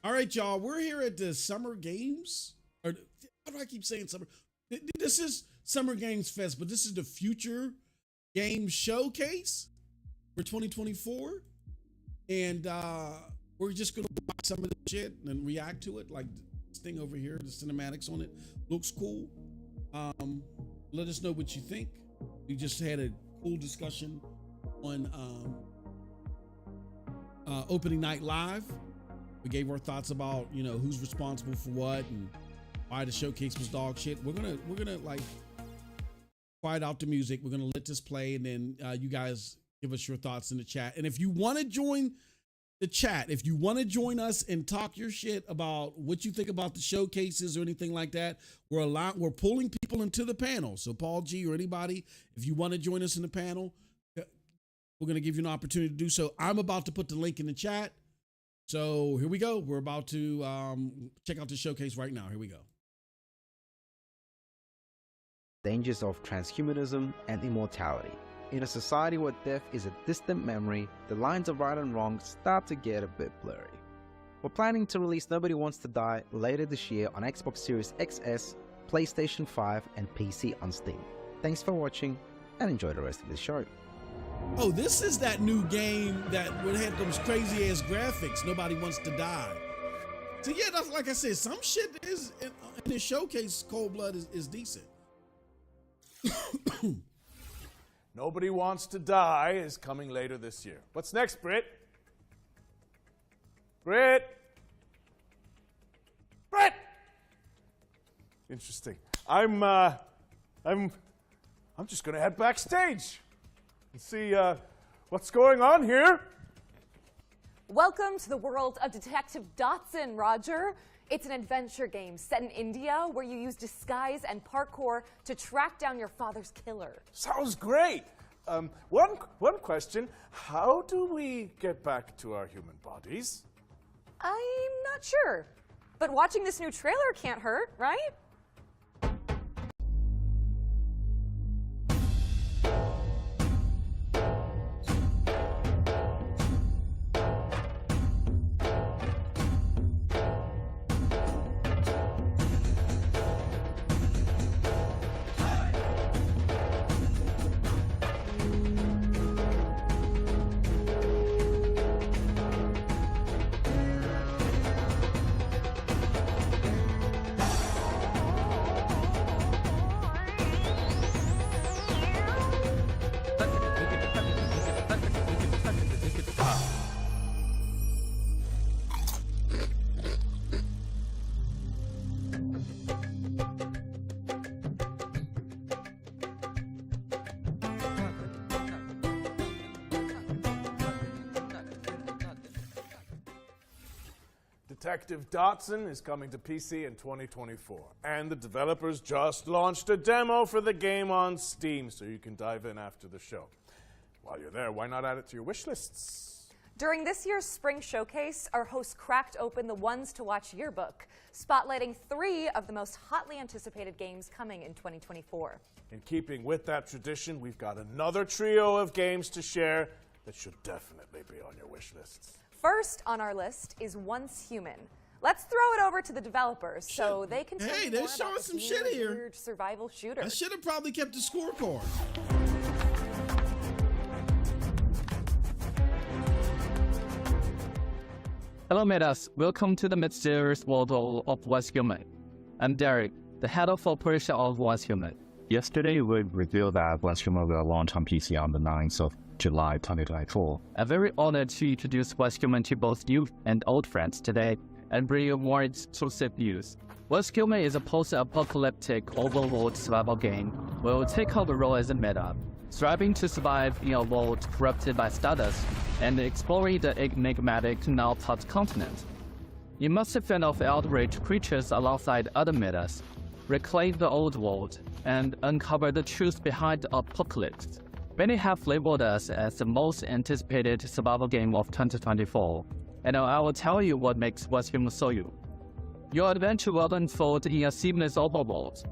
All right, y'all. We're here at the Summer Games. Or how do I keep saying summer? This is Summer Games Fest, but this is the Future Game Showcase for 2024. And we're just going to watch some of the shit and react to it. Like this thing over here, the cinematics on it looks cool. Let us know what you think. We just had a cool discussion on opening night live. We gave our thoughts about, you know, who's responsible for what and why the showcase was dog shit. We're gonna like quiet out the music. We're gonna let this play, and then you guys give us your thoughts in the chat. And if you want to join the chat, if you want to join us and talk your shit about what you think about the showcases or anything like that, we're pulling people into the panel. So Paul G or anybody, if you want to join us in the panel, we're gonna give you an opportunity to do so. I'm about to put the link in the chat. So here we go. We're about to check out the showcase right now. Here we go. Dangers of transhumanism and immortality. In a society where death is a distant memory, the lines of right and wrong start to get a bit blurry. We're planning to release Nobody Wants to Die later this year on Xbox Series XS, PlayStation 5 and PC on Steam. Thanks for watching and enjoy the rest of the show. Oh, this is that new game that would have those crazy ass graphics. Nobody Wants to Die. So yeah, that's, like I said, some shit is in this showcase. Cold Blood is decent. Nobody Wants to Die is coming later this year. What's next, Britt? Britt! Interesting. I'm just gonna head backstage and see what's going on here. Welcome to the world of Detective Dotson, Roger. It's an adventure game set in India where you use disguise and parkour to track down your father's killer. Sounds great. One question. How do we get back to our human bodies? I'm not sure, but watching this new trailer can't hurt, right? Detective Dotson is coming to PC in 2024, and the developers just launched a demo for the game on Steam, so you can dive in after the show. While you're there, why not add it to your wish lists? During this year's spring showcase, our hosts cracked open the ones to watch yearbook, spotlighting 3 of the most hotly anticipated games coming in 2024. In keeping with that tradition, we've got another trio of games to share that should definitely be on your wish lists. First on our list is Once Human. Let's throw it over to the developers so they can tell you they're more showing about some this shit new here. weird survival shooter. I should have probably kept the scorecard. Hello, Metas. Welcome to the mysterious world of Once Human. I'm Derek, the head of operation of Once Human. Yesterday, we revealed that Once Human will launch on PC on the 9th of July 2024. I'm very honored to introduce Once Human to both new and old friends today and bring you more exclusive news. Once Human is a post-apocalyptic overworld survival game where you'll take on the role as a meta, striving to survive in a world corrupted by stardust and exploring the enigmatic now-part continent. You must fend off outraged creatures alongside other metas, reclaim the old world, and uncover the truth behind the apocalypse. Many have labeled us as the most anticipated survival game of 2024, and I will tell you what makes Once Human so you. Your adventure will unfold in a seamless overworld.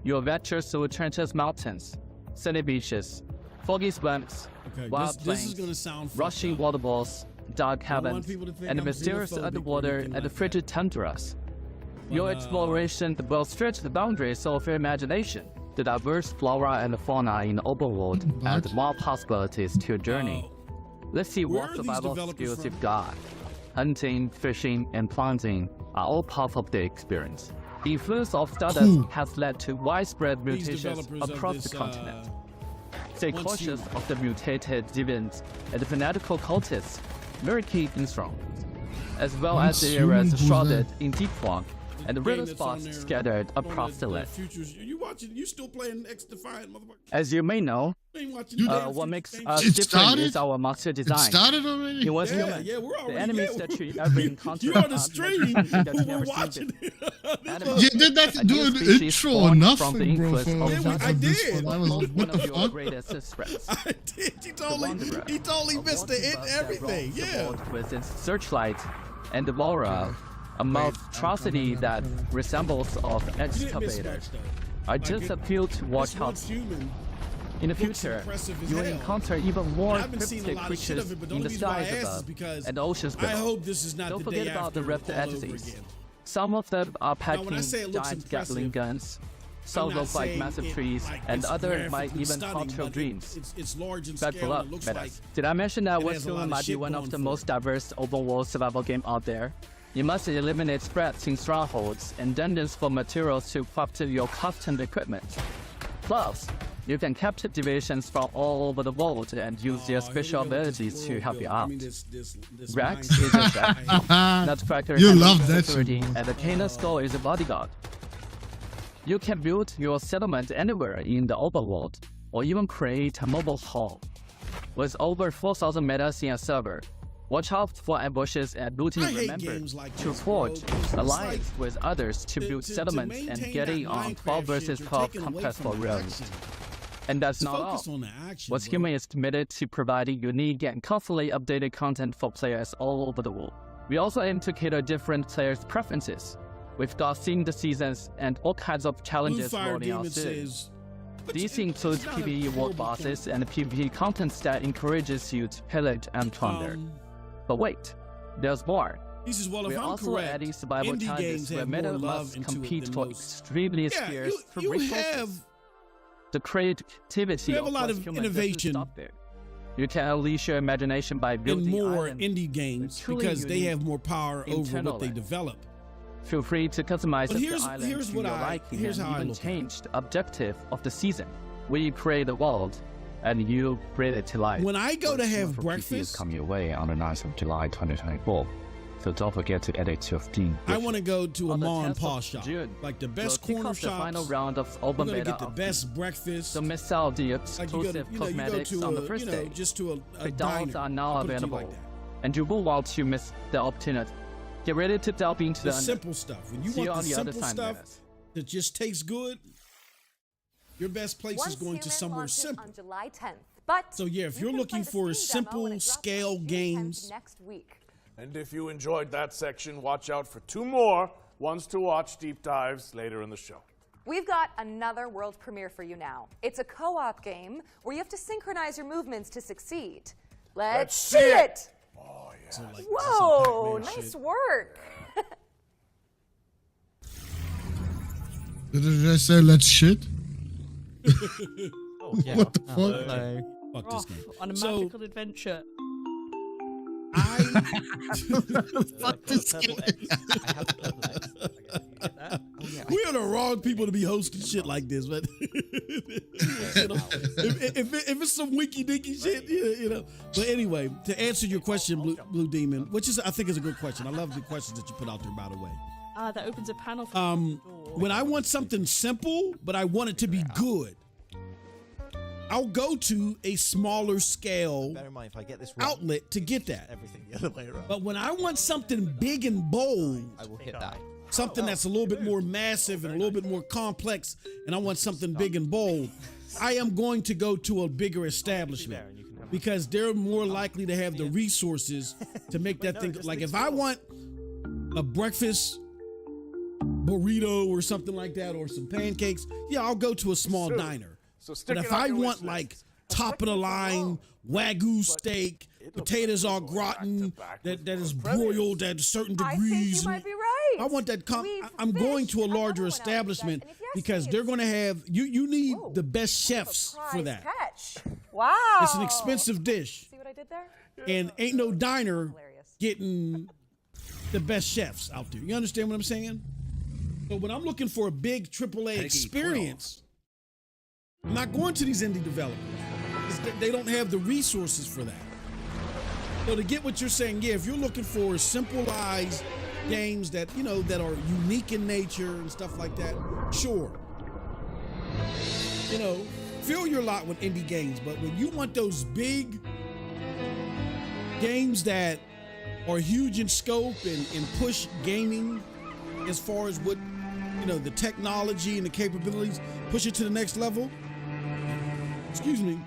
Your adventure through treacherous mountains, sandy beaches, foggy swamps, Okay, wild this plains, is gonna sound fucked rushing up. waterfalls, dark I don't want heavens, people to think and the I'm mysterious xenophobic or underwater anything and the like frigid tundras. Your exploration will stretch the boundaries of your imagination. The diverse flora and fauna in the open world add more possibilities to your journey. Let's see Where what are these survival developers skills from? you've got. Hunting, fishing, and planting are all part of the experience. The influence of stardust has led to widespread These mutations developers of across this, the continent. Stay once cautious human. of the mutated deviants and the fanatical cultists, very keen and strong, as well as the areas shrouded in deep fog and the game riddle that's on spots there, scattered on across the land. Futures. You watching? You still playing X Defiant, motherfucker? As you may know, You ain't watching the damn what Futures makes game? us It different started? is our monster It design. started already? It was Yeah, human. yeah, we're already. The enemies yeah, that you ever encounter you on the are stream. something that you We're never seen watching before. it. Animals. You did not A do new an species intro or born from the nothing, bro. influence For, of Yeah, stardust. I this did. one. I was Both like, one what of the your fuck? greatest threats. I did. Wanderer, He totally a missed the wanted it, bug that everything. roams the Yeah. world with its searchlight and the aura, a monstrosity that resembles of You didn't miss excavator. much, though. I Like, just it- appeal to watch This out. once human. In the looks future, impressive as you will hell. encounter even more I haven't seen a cryptic lot of shit creatures of it, but the in only the reason why I skies asked is above because and the oceans I below. hope this is not Don't the forget day about the after rift all over entities. again. Some of them are packing when I say it looks giant impressive, Gatling guns. Some I'm look not like saying massive it, trees, like, and it's others might graphically even stunning, haunt your but dreams. It's large in Buckle scale. up, And it looks Metas. like Did I mention that it West has a lot Human of might be shit one going of the for most it. diverse open world survival game out there? You must eliminate threats in strongholds and dungeons for materials to craft to your custom equipment. Plus, you can capture deviations from all over the world and use their special abilities to help you out. Rex is a chef. Nutcracker You handles love that security, shit, bro. and the Canaan Skull is a bodyguard. You can build your settlement anywhere in the open world, or even create a mobile hall. With over 4,000 metas in a server, watch out for ambushes and looting. I hate Remember games like to this, forge bro. It's alliance like with others to build to settlements and maintain getting that on Minecraft 12 versus shit, 12 you're taking away contest for from the realms. action. And that's Let's not all. focus on the action. What's bro. Human is committed to providing unique and constantly updated content for players all over the world. We also aim to cater different players' preferences. We've got themed seasons and all kinds of Blue challenges Fire rolling out Demon soon. says. but These it- include it's not a PvE horrible world bosses and PvP content that encourages you to pillage and plunder. But wait, there's more. He says, well, if We're I'm also correct, adding survival indie challenges games where have more meta love must into it compete than for most. extremely Yeah, scarce you resources. have The creativity You have a of lot West of Human doesn't innovation stop there. You can unleash your imagination by in building more islands indie games truly because they unique have more power over what internal they land. develop. Feel free to customize But the here's island what to your liking here's and how I even look at it. change the objective of the season. We create the world, and you bring it to life. When I go to have For PC is breakfast, coming your way on the 9th of July 2024. So don't forget to add it to your Steam. I want to go to a On the mom and 10th pop of shop, June, like the we'll best kick corner off the final shops. round of We're open gonna beta get the of best breakfast. Don't miss out the Like you go to, exclusive you go cosmetics to on the a, first day. just to a McDonald's diner. are now I'll put it to you available, like that. and you will want to miss the opportunity. Get ready to delve into The the simple stuff. When you See you want on the the other simple side, stuff Menace. that just tastes good, your best place Once is going to Human somewhere launches simple. on July 10th. But So yeah, if you you're can looking play the for Steam demo simple when it drops on scale June 10th games, next week. And if you enjoyed that section, watch out for 2 more ones to watch deep dives later in the show. We've got another world premiere for you now. It's a co-op game where you have to synchronize your movements to succeed. Let's see it! Oh, yeah. so like, Whoa, this is some Pac-Man nice shit. work. Did I say let's shit? Oh, yeah. What the fuck? Hello. Fuck Off this game. on a So- magical adventure. I Fuck this Purple game. X. I have the purple X. Okay, you get that? Oh, yeah. we are the wrong people to be hosting shit like this, but you know, if it's some winky dinky shit, you know. But anyway, to answer your question, Blue Demon, which is I think is a good question. I love the questions that you put out there, by the way. That opens a panel for When I want something simple, but I want it to be good, I'll go to a smaller scale Bear in mind, if I get this wrong, outlet to get that. everything the other way around. But when I want something big and bold, I will hit that. something that's a little bit more massive and a little bit more complex, and I want something big and bold, I am going to go to a bigger establishment because they're more likely to have the resources to make that thing. Like if I want a breakfast burrito or something like that, or some pancakes, yeah, I'll go to a small diner. So stick But it if on I your want wish list. like top of the line Wagyu steak potatoes all gratin, that is broiled at certain I think degrees. you might be right. I want that. We've I'm going to a fished another larger one out of establishment that, and if you ask because me, they're it's- going to have you need Whoa, the best kind of a chefs for prize that. Catch. Wow. It's an expensive dish, See what I did there? and ain't no diner Hilarious. getting the best chefs out there. You understand what I'm saying? So when I'm looking for a big AAA experience, I'm not going to these indie developers. 'Cause they don't have the resources for that. So to get what you're saying, yeah, if you're looking for simplified games that, you know, that are unique in nature and stuff like that, sure. You know, fill your lot with indie games, but when you want those big games that are huge in scope and push gaming as far as what, you know, the technology and the capabilities, push it to the next level, excuse me,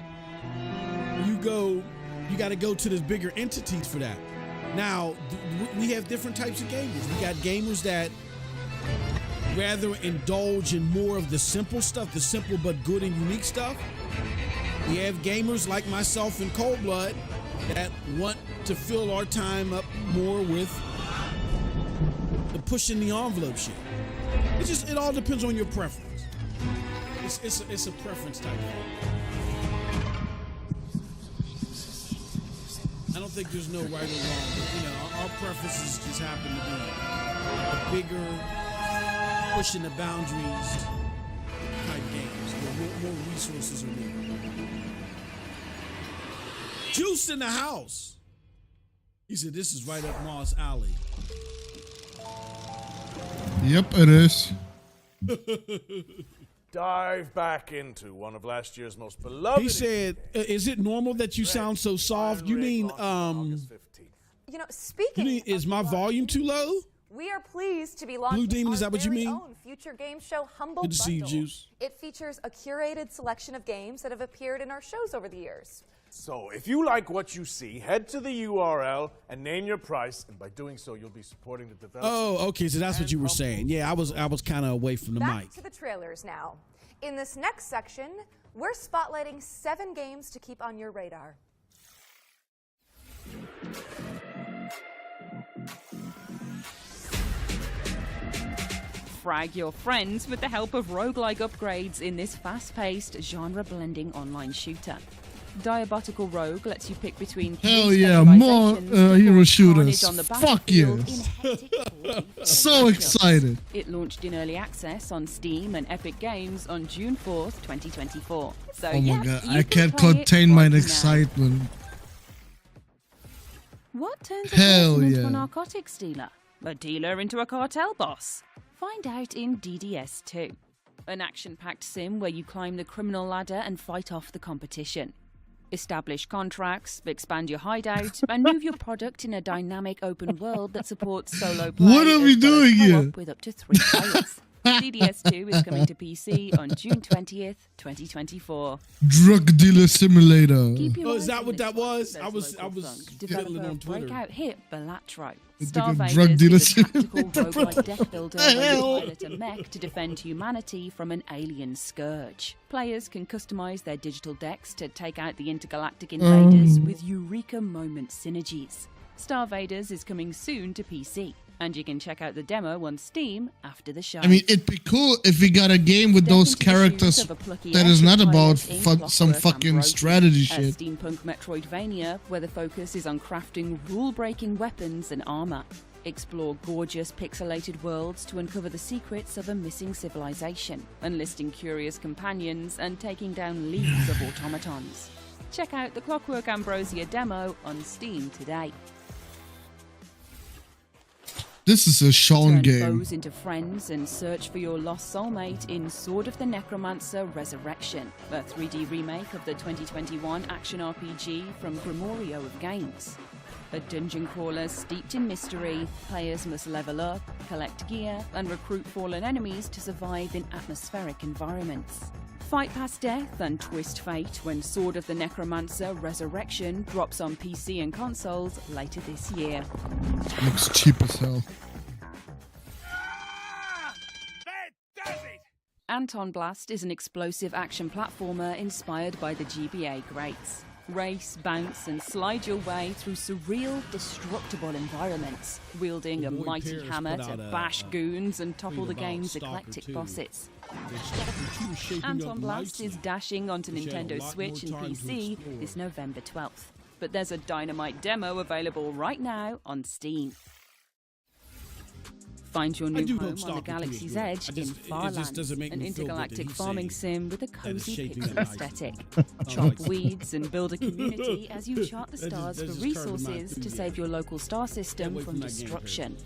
you got to go to the bigger entities for that. Now, we have different types of gamers. We got gamers that rather indulge in more of the simple stuff, the simple but good and unique stuff. We have gamers like myself and Cold Blood that want to fill our time up more with the pushing the envelope shit. It all depends on your preference. It's a preference type thing. I don't think there's no right or wrong, but you know, our preferences just happen to be a bigger, pushing the boundaries type games where more resources are needed. Juice in the house. He said this is right up Moss alley. Yep, it is. Dive back into one of last year's most beloved. He said, "Is it normal that you sound so soft?" You mean, You know, speaking is my volume too low? We are pleased to be launching Blue Demon, our is that what you very mean? own future game show, Humble Good to see you, Bundle. Juice. It features a curated selection of games that have appeared in our shows over the years. So, if you like what you see, head to the URL and name your price, and by doing so, you'll be supporting the developers. Oh, okay. So that's what you were saying. Yeah, I was kind of away from the Back mic. to the trailers now. In this next section, we're spotlighting 7 games to keep on your radar. Frag your friends with the help of roguelike upgrades in this fast-paced, genre-blending online shooter. Diabotical Rogue lets you pick between Hell yeah, more hero shooters. Fuck yes. So excited. It launched in early access on Steam and Epic Games on June 4th, 2024. So Oh my god, you I can can't play it contain my right now. excitement. What turns a Hell person into yeah. a narcotics dealer? A dealer into a cartel boss? Find out in DDS 2, an action-packed sim where you climb the criminal ladder and fight off the competition. Establish contracts, expand your hideout, and move your product in a dynamic open world that supports solo play. What are we as well as doing here? co-op with up to 3 players. DDS2 is coming to PC on June 20th, 2024. Drug dealer simulator. Keep your Oh, is eyes that on what this that one. was? There's I was local funk. fiddling Developer on Twitter. breakout hit Balatro. It's like a Starvaders drug dealer is a tactical simulator. roguelike death builder The where you hell? pilot a mech to defend humanity from an alien scourge. Players can customize their digital decks to take out the intergalactic invaders with Eureka moment synergies. Starvaders is coming soon to PC, and you can check out the demo on Steam after the show. I mean, it'd be cool if we got a game with Step those into the shoes characters of a plucky that is not airship about pilot in some Clockwork fucking Ambrosia, strategy a shit. steampunk Metroidvania where the focus is on crafting rule-breaking weapons and armor. Explore gorgeous pixelated worlds to uncover the secrets of a missing civilization, enlisting curious companions and taking down leagues of automatons. Check out the Clockwork Ambrosia demo on Steam today. This is a Sean Turn game. foes into friends and search for your lost soulmate in Sword of the Necromancer Resurrection, a 3D remake of the 2021 action RPG from Grimorio of Games. A dungeon crawler steeped in mystery, players must level up, collect gear, and recruit fallen enemies to survive in atmospheric environments. Fight past death and twist fate when Sword of the Necromancer Resurrection drops on PC and consoles later this year. Looks cheap as hell. Anton Blast is an explosive action platformer inspired by the GBA greats. Race, bounce, and slide your way through surreal, destructible environments, wielding a Boy mighty Pierce hammer put to out a bash goons and topple the about game's Stalker eclectic 2. bosses. Stalker 2 shaking up Anton Blast nicely. is dashing onto Wish I had a Nintendo lot Switch and more time to PC explore. this November 12th. But there's a dynamite demo available right now on Steam. Find your new do hope home on the Stalker 2 is Galaxy's good. Edge It in just Farlands, doesn't make an me feel good that intergalactic he's farming saying sim with a that it's cozy shaping pixel up nicely. aesthetic. Sounds Chop like- weeds and build a community as you chart the That just- stars that for just curbed my resources to save enthusiasm. your local star system away from from that game, destruction.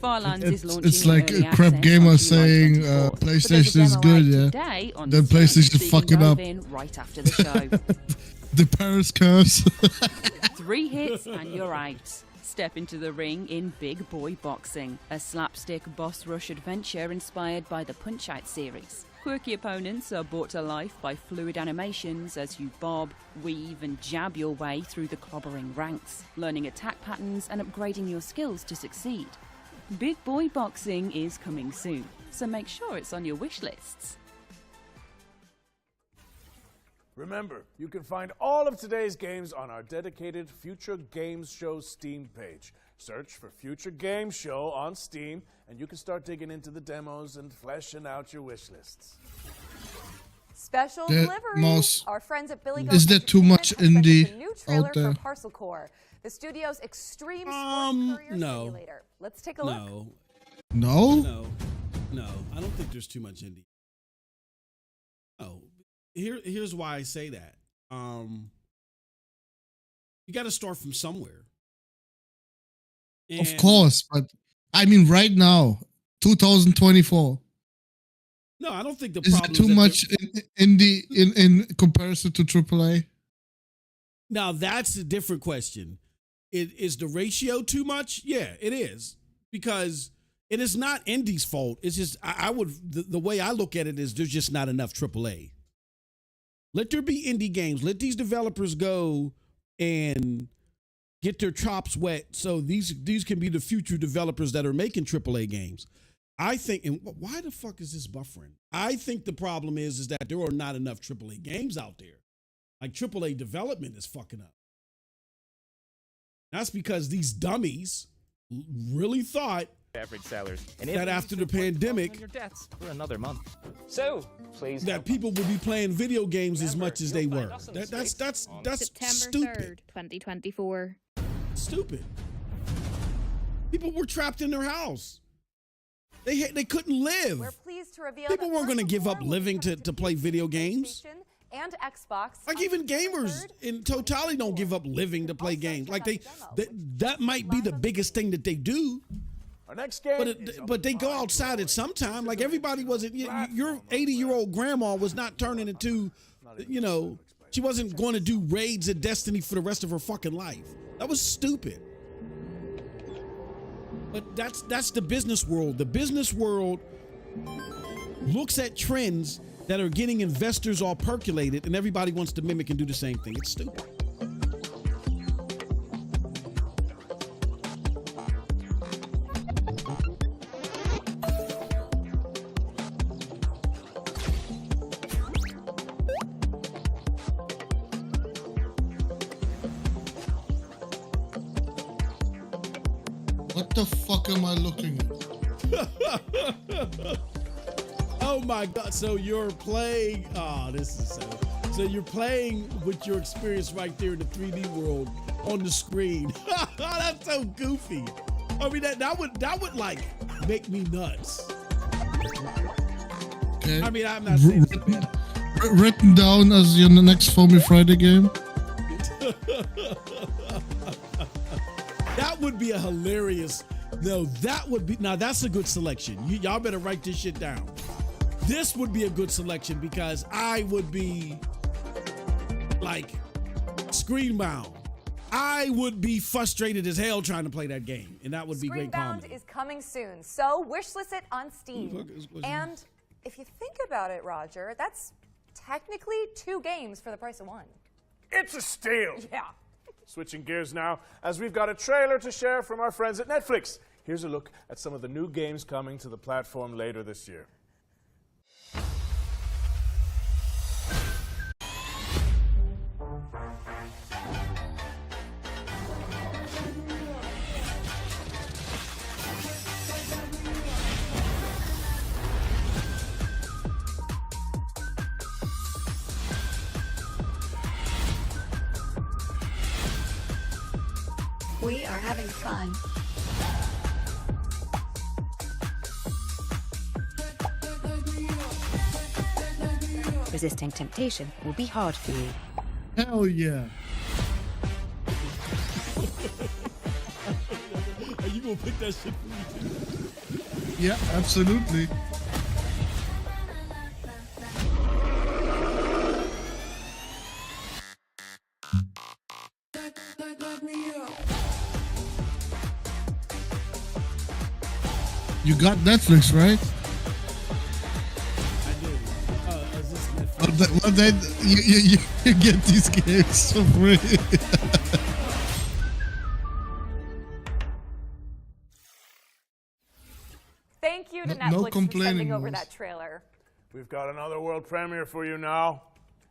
Farlands is launching It's in like early a crap access gamer on July saying 24th. But there's a PlayStation is demo good, out yeah. today on Then Steam, PlayStation so you fuck can it up. dive in right after the show. The Paris curse. 3 hits and you're out. Step into the ring in Big Boy Boxing, a slapstick boss rush adventure inspired by the Punch-Out series. Quirky opponents are brought to life by fluid animations as you bob, weave and jab your way through the clobbering ranks, learning attack patterns and upgrading your skills to succeed. Big Boy Boxing is coming soon, so make sure it's on your wish lists. Remember, you can find all of today's games on our dedicated Future Games Show Steam page. Search for Future Games Show on Steam, and you can start digging into the demos and fleshing out your wish lists. Special That delivery. mouse- Our friends at Billy Is Goat there too much Entertainment have sent us indie a new trailer out there? for Parcel Core, the studio's extreme sports courier no. simulator. Let's take a look. No. No. I don't think there's too much indie. No. Here's why I say that. You got to start from somewhere. Of And- course, but I mean, right now, 2024. No, I don't think the Is problem it too that much indie in comparison to AAA? Now that's a different question. Is the ratio too much? Yeah, it is, because it is not indie's fault. It's just I would the way I look at it is there's just not enough AAA. Let there be indie games. Let these developers go and get their chops wet, so these can be the future developers that are making AAA games. I think, and why the fuck is this buffering? I think the problem is that there are not enough AAA games out there. Like AAA development is fucking up. That's because these dummies really thought average salaries. And that after the pandemic, your debts for another month. So, please. that people would be playing video games as much as they were. That's September stupid. 3rd, 2024. Stupid. People were trapped in their house. They couldn't live. We're pleased to reveal People that weren't going to Parcel give Core up will be living coming to play video games. PlayStation and Xbox. Like on even September gamers 3rd. in totality don't give up living to play games. Like that might be the biggest thing that they do. Our next game But they go outside at some time. Like everybody wasn't. Your 80-year-old grandma was not turning into, she wasn't going to do raids at Destiny for the rest of her fucking life. That was stupid. But that's the business world. The business world looks at trends that are getting investors all percolated, and everybody wants to mimic and do the same thing. It's stupid. What the fuck am I looking at? Oh my God. So you're playing. Oh, this is so you're playing with your experience right there in the 3D world on the screen. That's so goofy. I mean, that would like make me nuts. Okay. I mean, I'm not saying it's bad. Written down as your next Foamy Friday game. That would be a hilarious. No, that would be. Now that's a good selection. Y'all better write this shit down. This would be a good selection because I would be like screenbound. I would be frustrated as hell trying to play that game, and that would be great Screenbound comedy. is coming soon, so wishlist it on Steam. And if you think about it, Roger, that's technically 2 games for the price of 1. It's a steal. Yeah. Switching gears now, as we've got a trailer to share from our friends at Netflix. Here's a look at some of the new games coming to the platform later this year. We are having fun. Resisting temptation will be hard for you. Hell yeah. Are you gonna pick that shit for me too? Yeah, absolutely. You got Netflix, right? I do. Is this Netflix? Well, then you get these games for free. Thank you to No Netflix for complaining, sending over Rose. that trailer. We've got another world premiere for you now.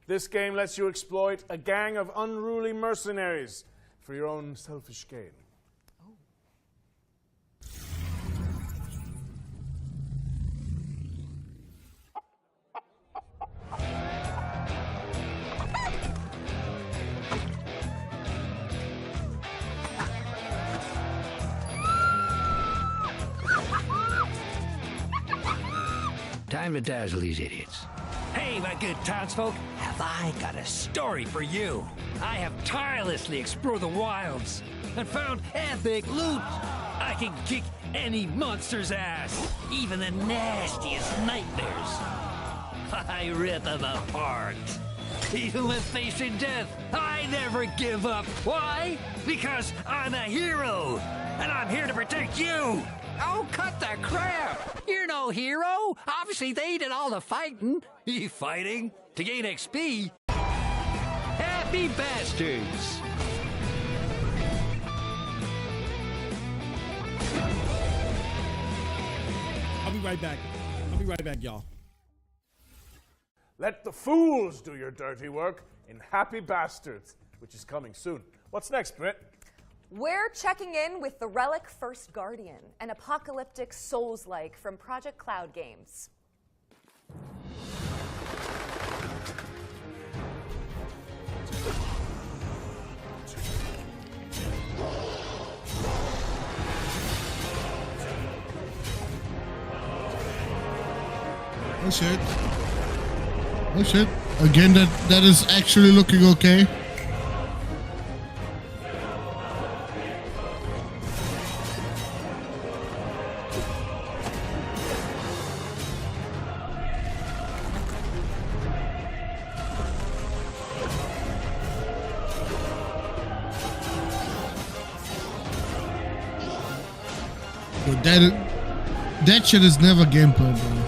This game lets you exploit a gang of unruly mercenaries for your own selfish gain. Time to dazzle these idiots. Hey, my good townsfolk, have I got a story for you. I have tirelessly explored the wilds and found epic loot. I can kick any monster's ass, even the nastiest nightmares. I rip them apart. Even when facing death, I never give up. Why? Because I'm a hero, and I'm here to protect you. Oh, cut the crap! You're no hero! Obviously, they did all the fighting. You fighting? To gain XP? Happy bastards! I'll be right back, y'all. Let the fools do your dirty work in Happy Bastards, which is coming soon. What's next, Britt? We're checking in with the Relic First Guardian, an apocalyptic Souls-like from Project Cloud Games. Oh shit. Oh shit. Again, that is actually looking okay. But that shit is never gameplay, bro.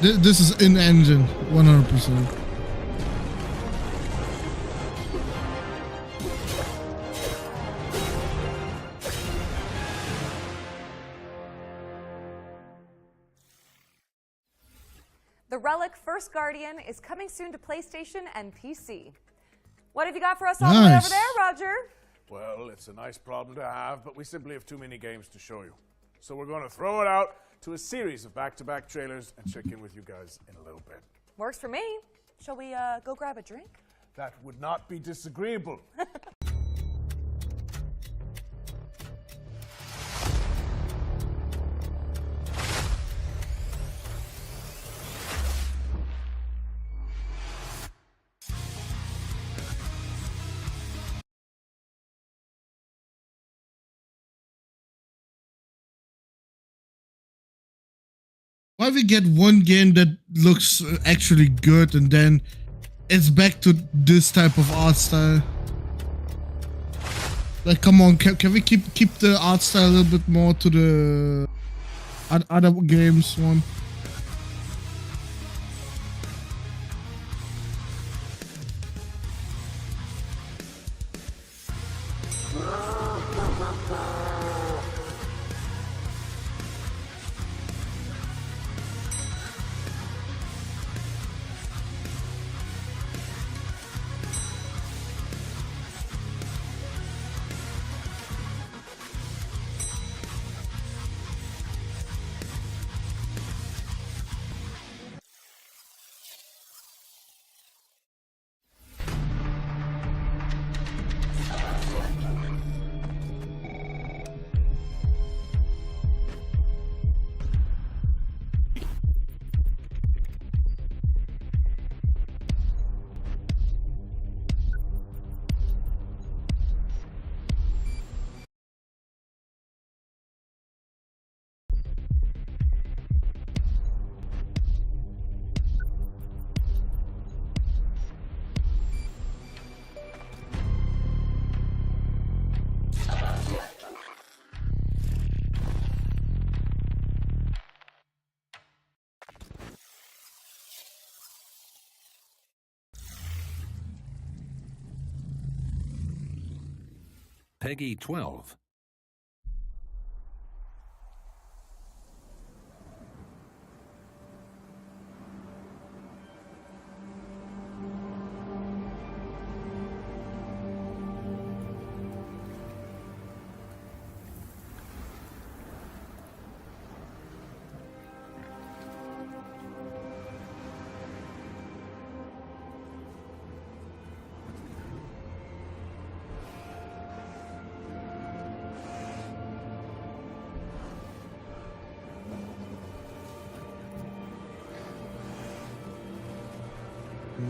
This is in engine, 100%. The Relic First Guardian is coming soon to PlayStation and PC. What have you got for us all the way over there, Roger? Well, it's a nice problem to have, but we simply have too many games to show you. So we're going to throw it out to a series of back-to-back trailers and check in with you guys in a little bit. Works for me. Shall we go grab a drink? That would not be disagreeable. Why we get one game that looks actually good and then it's back to this type of art style? Like, come on, can we keep the art style a little bit more to the other games one? Peggy 12.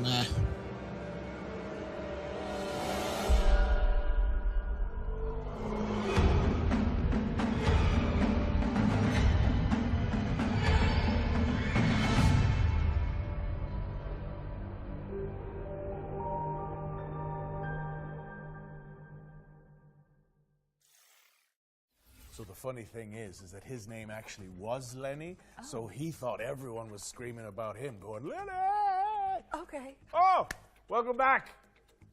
Nah. So the funny thing is that his name actually was Lenny, so he thought everyone was screaming about him, going, Lenny! Okay. Oh, welcome back.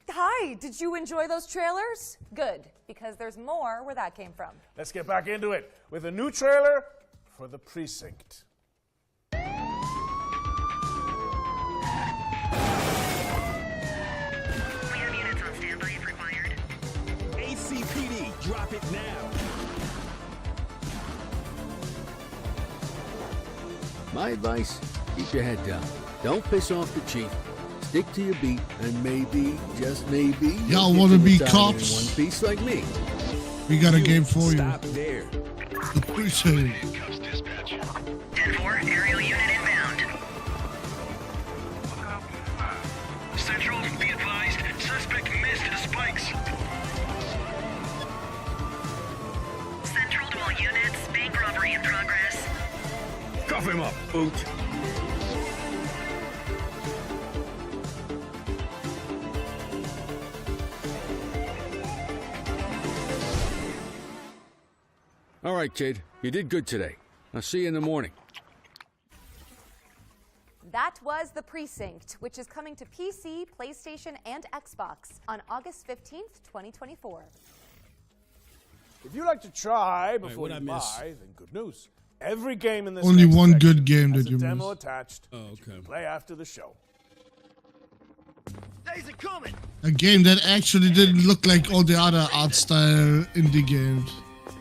Hi, did you enjoy those trailers? Good, because there's more where that came from. Let's get back into it with a new trailer for The Precinct. ACPD, drop it now. My advice, keep your head down. Don't piss off the chief. Stick to your beat, and maybe, just maybe, y'all want to be retire cops? in one piece like me. We got a game for you. Stop there. The Precinct. 10-4, aerial unit inbound. Central, be advised, suspect missed the spikes. Central to all units, bank robbery in progress. Cuff him up, boot. All right, kid. You did good today. I'll see you in the morning. That was The Precinct, which is coming to PC, PlayStation, and Xbox on August 15th, 2024. If you like to try before what'd you I miss? buy, then good news. Every game in this Only next one section good game has that a you demo missed. attached. Oh, You okay. can play after the show. Laser coming. A game that actually didn't look like all the other art style indie games.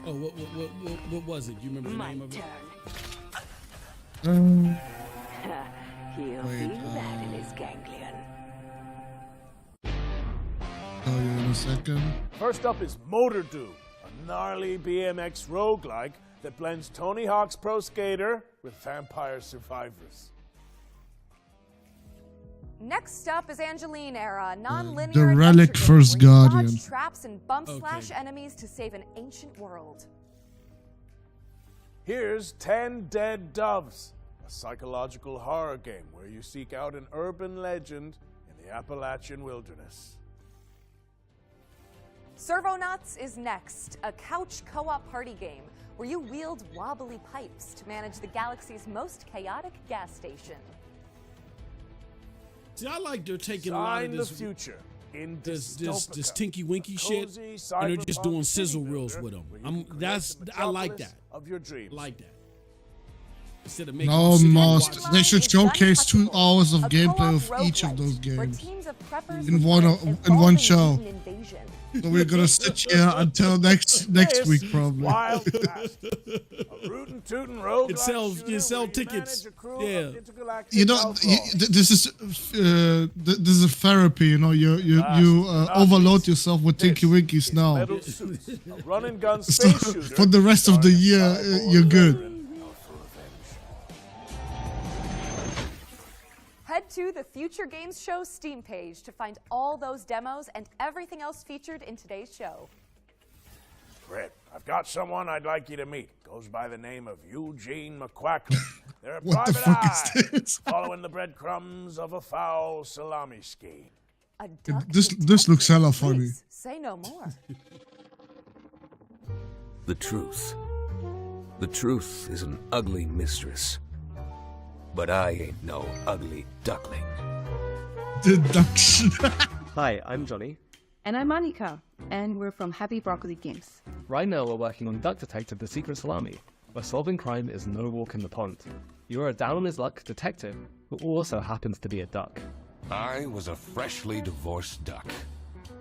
Oh, what was it? Do you remember the name of it? He'll Wait, feel that in his ganglion. Tell you in a second. First up is Motor Doom, a gnarly BMX roguelike that blends Tony Hawk's Pro Skater with Vampire Survivors. Next up is Angeline Era, non-linear The adventure Relic game First where you Guardian. dodge traps and bump Okay. slash enemies to save an ancient world. Here's 10 Dead Doves, a psychological horror game where you seek out an urban legend in the Appalachian wilderness. Servonauts is next, a couch co-op party game where you wield wobbly pipes to manage the galaxy's most chaotic gas station. See, I like they're taking a lot Sign of the this, future in this Dystopica, tinky winky a shit, cozy and they're just cyberpunk doing city sizzle reels builder with them. where you can create the I like metropolis that. of your dreams. Like that. Instead of making No, them sit and most. watch- They should showcase 2 hours of A gameplay co-op of each of roguelite those where games teams of preppers in with one friends in evolve one and show. lead an invasion. So we're gonna sit here until next week probably. Wild West, a rootin' tootin' roguelike shooter You sell where tickets. manage a crew Yeah. of intergalactic You know, outlaws. this is a therapy. You know, you overload yourself with Tinky Winkies now. Metal suits, a run-and-gun So space shooter for the rest of the year, you're good. Head to the Future Games Show Steam page to find all those demos and everything else featured in today's show. Brett, I've got someone I'd like you to meet. Goes by the name of Eugene McQuackle. They're a What the private fuck eye, is this? following the breadcrumbs of a foul salami scheme. A duck This looks hella funny. Please, say no more. The truth. The truth is an ugly mistress. But I ain't no ugly duckling. Deduction. Hi, I'm Johnny. And I'm Annika. and we're from Happy Broccoli Games. Right now we're working on Duck Detective: The Secret Salami, where solving crime is no walk in the pond. You are a down-on-his-luck detective who also happens to be a duck. I was a freshly divorced duck,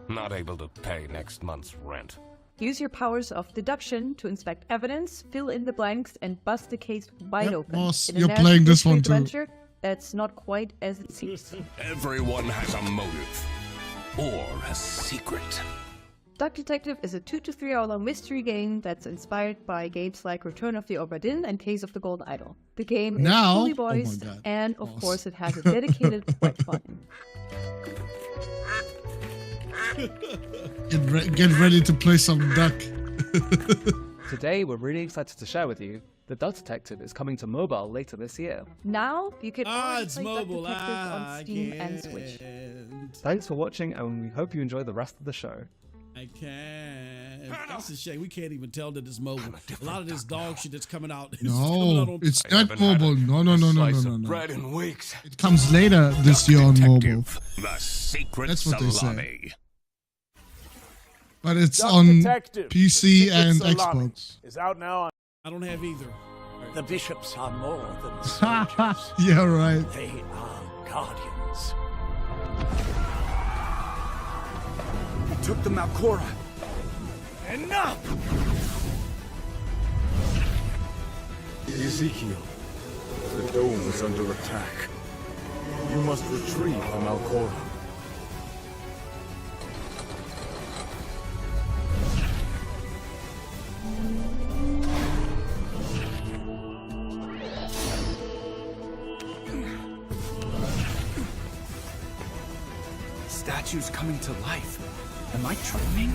not able to pay next month's rent. Use your powers of deduction to inspect evidence, fill in the blanks, and bust the case wide open. Boss, In a you're narrative playing this one too. adventure that's not quite as it seems. Everyone has a motive, or a secret. Duck Detective is a 2 to 3 hour long mystery game that's inspired by games like Return of the Obra Dinn and Case of the Golden Idol. The game is Now? fully Oh my voiced, God. and of course it has a dedicated wet button. Get ready to play some duck. Today we're really excited to share with you that Duck Detective is coming to mobile later this year. Now you can already it's play mobile. Duck Detective on Steam and Switch. Thanks for watching, and we hope you enjoy the rest of the show. I can't. That's a shame. We can't even tell that it's mobile. A lot of this dog shit that's coming out. Is coming out No, on it's not mobile. No. Bread in weeks. It comes later this year on mobile. The Secret That's what they say. Salami. But it's Duck on Detective, PC The and Secret Salami Xbox. is out now on. I don't have either. The bishops are more than soldiers. Yeah, right. They are guardians. It took the Malcora. Enough! Ezekiel, the dome is under attack. You must retrieve the Malcora. Statues coming to life. Am I dreaming?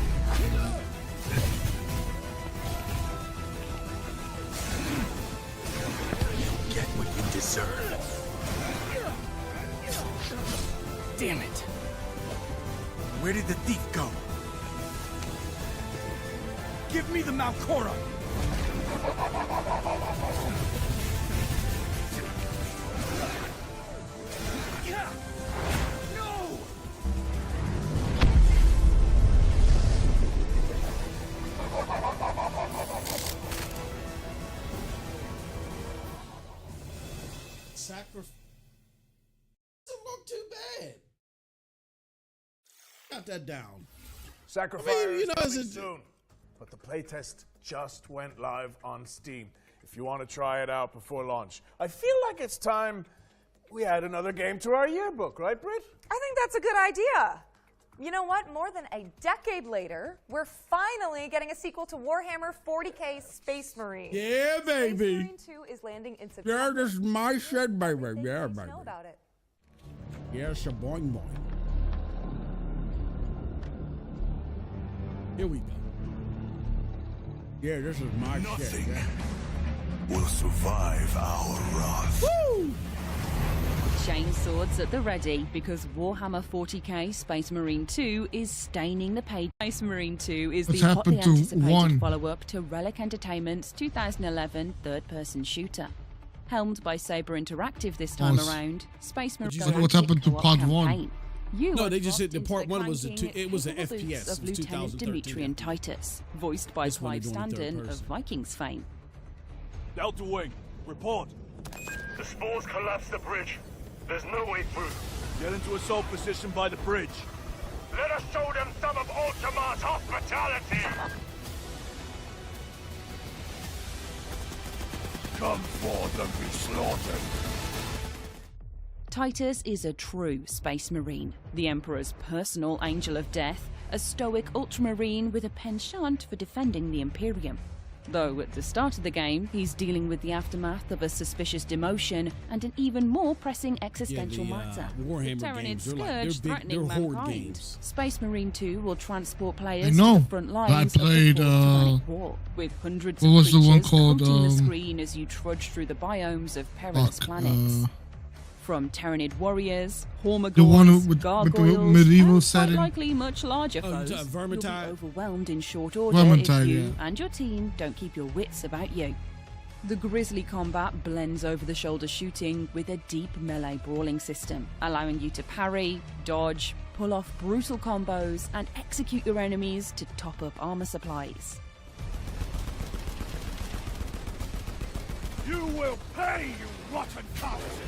Get what you deserve. Damn it. Where did the thief go? Give me the Malcora! No! Sacrifice. Doesn't look too bad. Got that down. Sacrifice I mean, you know, coming is it- soon. But the playtest just went live on Steam. If you want to try it out before launch, I feel like it's time we add another game to our yearbook, right, Britt? I think that's a good idea. You know what? More than a decade later, we're finally getting a sequel to Warhammer 40K Space Marine. Yeah, baby. Space Marine 2 is landing in September. Yeah, this is my shit, baby. Yeah, Please baby. know about it. Yes, a boing boing. Here we go. Yeah, this is my shit. Yeah. Will survive our wrath. Woo! Chainswords at the ready, because Warhammer 40k Space Marine 2 is staining the page. Space Marine 2 is What's the hotly happened to anticipated 1? follow-up to Relic Entertainment's 2011 third-person shooter. Helmed by Saber Interactive this time Oh, around, Space Marine you say what happened to part 1? No, they just said the part 1 was it was an FPS. Of It was Lieutenant 2013. Dimitrian Titus, voiced by This one Clive they're doing in third Standen of person. Vikings fame. Delta Wing, report. The spores collapsed the bridge. There's no way through. Get into assault position by the bridge. Let us show them some of Ultima's hospitality. Come forth and be slaughtered. Titus is a true Space Marine, the Emperor's personal angel of death, a stoic ultramarine with a penchant for defending the Imperium. Though at the start of the game, he's dealing with the aftermath of a suspicious demotion and an even more pressing existential matter. the Warhammer The Tyranid games, they're like- scourge they're big- threatening they're horde mankind. games. Space Marine 2 will transport players I know. to the front lines I played, of the Fourth Tyranid War, with hundreds what of was the one creatures called, coating the screen as you trudge through the biomes of perilous planets. From Tyranid warriors, Hormagors, The one with the gargoyles, medieval and setting. quite likely much larger foes, you'll be Vermintide. overwhelmed in short order Vermintide, if you yeah. and your team don't keep your wits about you. The grisly combat blends over-the-shoulder shooting with a deep melee brawling system, allowing you to parry, dodge, pull off brutal combos, and execute your enemies to top up armor supplies. You will pay, you rotten carcasses!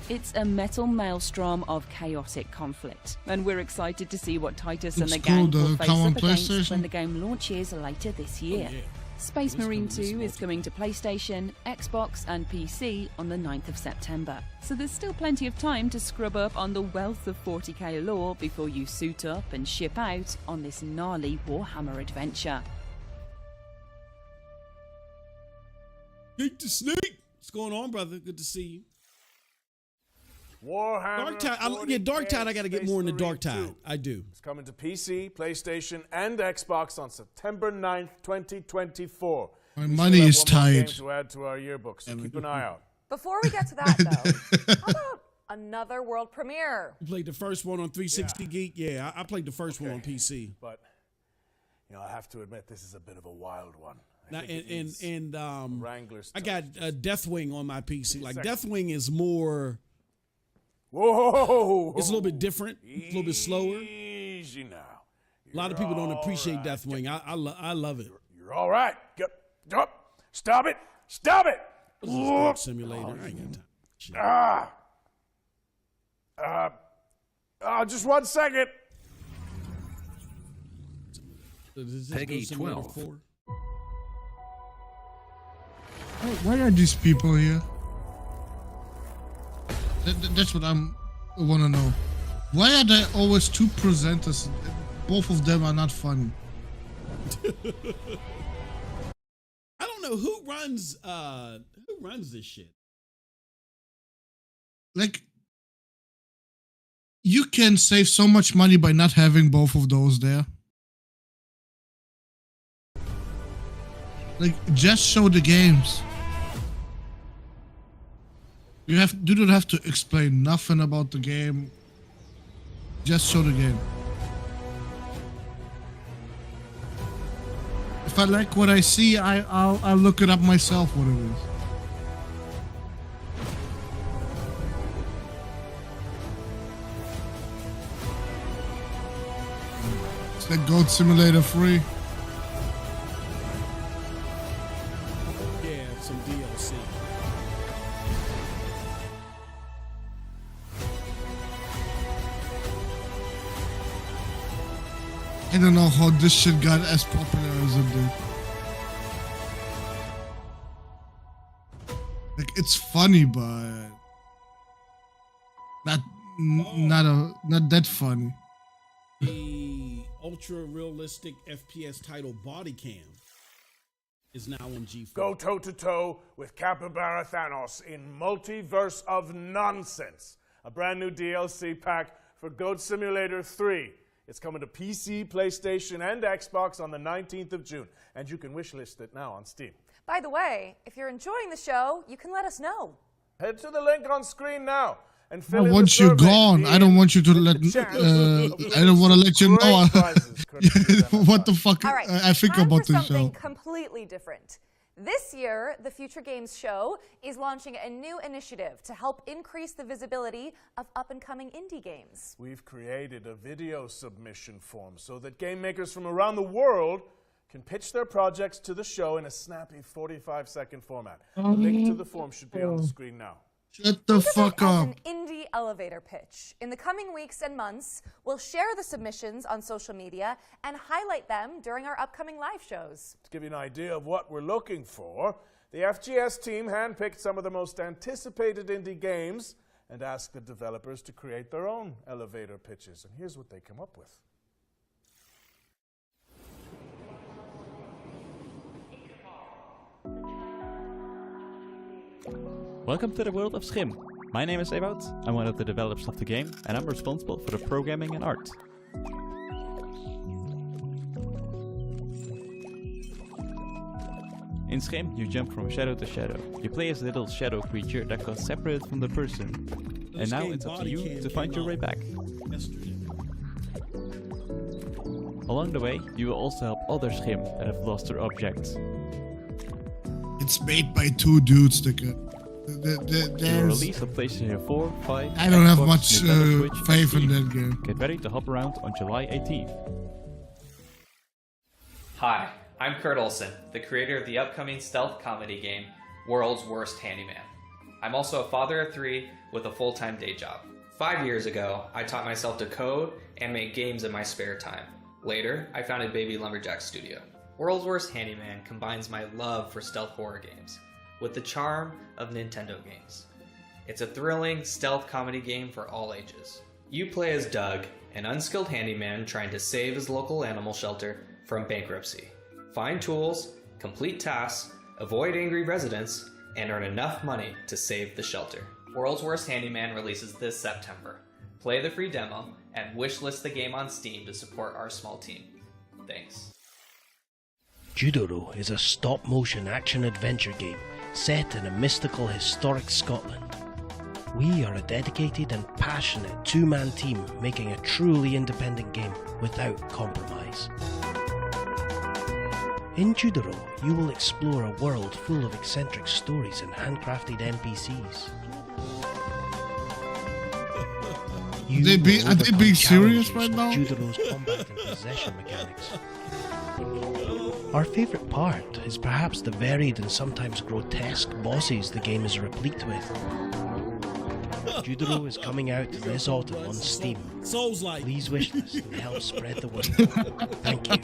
It's a metal maelstrom of chaotic conflict, and we're excited to see what Titus and the Looks gang cool, will the face common up against PlayStation. when the game launches later this year. Space Marine 2 is coming to PlayStation, Xbox and PC on the 9th of September, so there's still plenty of time to scrub up on the wealth of 40k lore before you suit up and ship out on this gnarly Warhammer adventure. Geek to Sneak! What's going on, brother? Good to see you. Warhammer Dark Tide, I got to get more into Dark Marine Tide. 2. I do. It's coming to PC, PlayStation, and Xbox on September 9th, 2024. My We money still is have one more game tight. to add to our yearbook, so keep an eye out. Before we get to that, though, how about another world premiere? You played the first one on 360 Geek? Yeah, I played the first one on PC. But, I have to admit, this is a bit of a wild one. Now, Wrangler's I got Deathwing on my PC. Like, Second. Deathwing is more... Whoa! It's a little bit different. It's a little bit slower. Easy now. A lot of people don't appreciate Deathwing. I love it. You're all right. Get up. Stop it. Stop it. This is a Sport Simulator. I ain't got time. Just 1 second. Is this Peggy Goat Simulator 12. 4? Why are these people here? That's what I want to know. Why are there always two presenters? Both of them are not funny. I don't know who runs this shit. Like, you can save so much money by not having both of those there. Like, just show the games. You do not have to explain nothing about the game. Just show the game. If I like what I see, I'll look it up myself what it is. It's like Goat Simulator 3. Yeah, some DLC. I don't know how this shit got as popular as it did. Like, it's funny, but not that funny. The ultra realistic FPS title Body Cam is now on G4. Go toe to toe with Capybara Thanos in Multiverse of Nonsense, a brand new DLC pack for Goat Simulator 3. It's coming to PC, PlayStation, and Xbox on the 19th of June, and you can wishlist it now on Steam. By the way, if you're enjoying the show, you can let us know. Head to the link on screen now and I fill in want the you survey gone. I don't want you to let. I don't want to let you know what the fuck All right, I think time about for this something show. completely different. This year, the Future Games Show is launching a new initiative to help increase the visibility of up-and-coming indie games. We've created a video submission form so that game makers from around the world can pitch their projects to the show in a snappy 45-second format. The link to the form should be on the screen now. Shut the fuck up. An indie elevator pitch. In the coming weeks and months, we'll share the submissions on social media and highlight them during our upcoming live shows. To give you an idea of what we're looking for, the FGS team handpicked some of the most anticipated indie games and asked the developers to create their own elevator pitches. And here's what they come up with. Welcome to the world of Schim. My name is Ewout, I'm one of the developers of the game, and I'm responsible for the programming and art. In Schim, you jump from shadow to shadow. You play as a little shadow creature that goes separate from the person. And now it's up to you to find your way back. Along the way, you will also help other Schim that have lost their objects. it's made by two dudes. They release a PlayStation 4, 5. I don't have Xbox, much Nintendo Switch, and faith in Steam. that game. Get ready to hop around on July 18th. Hi, I'm Kurt Olson, the creator of the upcoming stealth comedy game, World's Worst Handyman. I'm also a father of 3 with a full-time day job. 5 years ago, I taught myself to code and make games in my spare time. Later, I founded Baby Lumberjack Studio. World's Worst Handyman combines my love for stealth horror games with the charm of Nintendo games. It's a thrilling stealth comedy game for all ages. You play as Doug, an unskilled handyman trying to save his local animal shelter from bankruptcy. Find tools, complete tasks, avoid angry residents, and earn enough money to save the shelter. World's Worst Handyman releases this September. Play the free demo and wishlist the game on Steam to support our small team. Thanks. Judoro is a stop-motion action-adventure game set in a mystical historic Scotland. We are a dedicated and passionate two-man team making a truly independent game without compromise. In Judoro, you will explore a world full of eccentric stories and handcrafted NPCs. Are they being serious right now? Judoro's combat and possession mechanics. Our favourite part is perhaps the varied and sometimes grotesque bosses the game is replete with. Judoro is coming out this autumn on Steam. Souls-like. Please wish this and help spread the word. Thank you.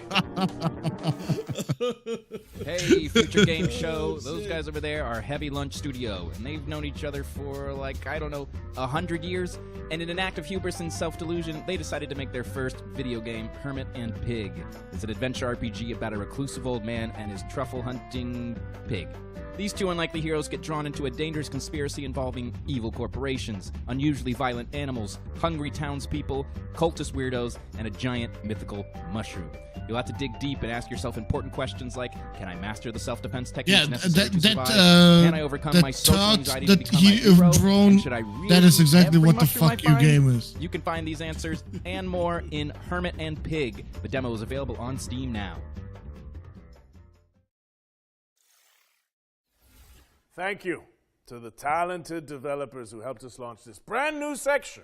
Hey, Future Game Show. Those guys over there are Heavy Lunch Studio, and they've known each other for, 100 years. And in an act of hubris and self-delusion, they decided to make their first video game, Hermit and Pig. It's an adventure RPG about a reclusive old man and his truffle-hunting pig. These two unlikely heroes get drawn into a dangerous conspiracy involving evil corporations, unusually violent animals, hungry townspeople, cultist weirdos, and a giant mythical mushroom. You'll have to dig deep and ask yourself important questions like, can I master the self-defense techniques necessary to survive? Can I overcome my social anxiety to become a hero? And should I really that is exactly every what the mushroom I fuck your find? game is. You can find these answers and more in Hermit and Pig. The demo is available on Steam now. Thank you to the talented developers who helped us launch this brand new section.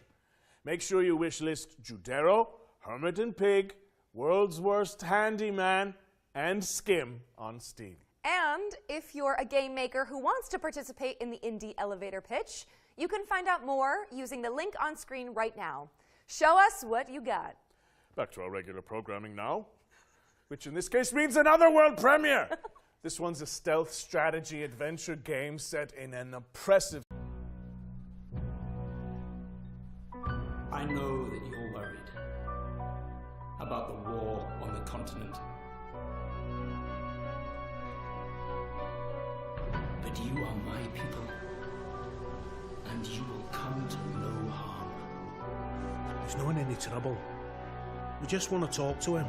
Make sure you wishlist Judero, Hermit and Pig, World's Worst Handyman, and Skim on Steam. And if you're a game maker who wants to participate in the indie elevator pitch, you can find out more using the link on screen right now. Show us what you got. Back to our regular programming now, which in this case means another world premiere. This one's a stealth strategy adventure game set in an oppressive... I know that you're worried about the war on the continent. But you are my people, and you will come to no harm. He's not in any trouble. We just want to talk to him.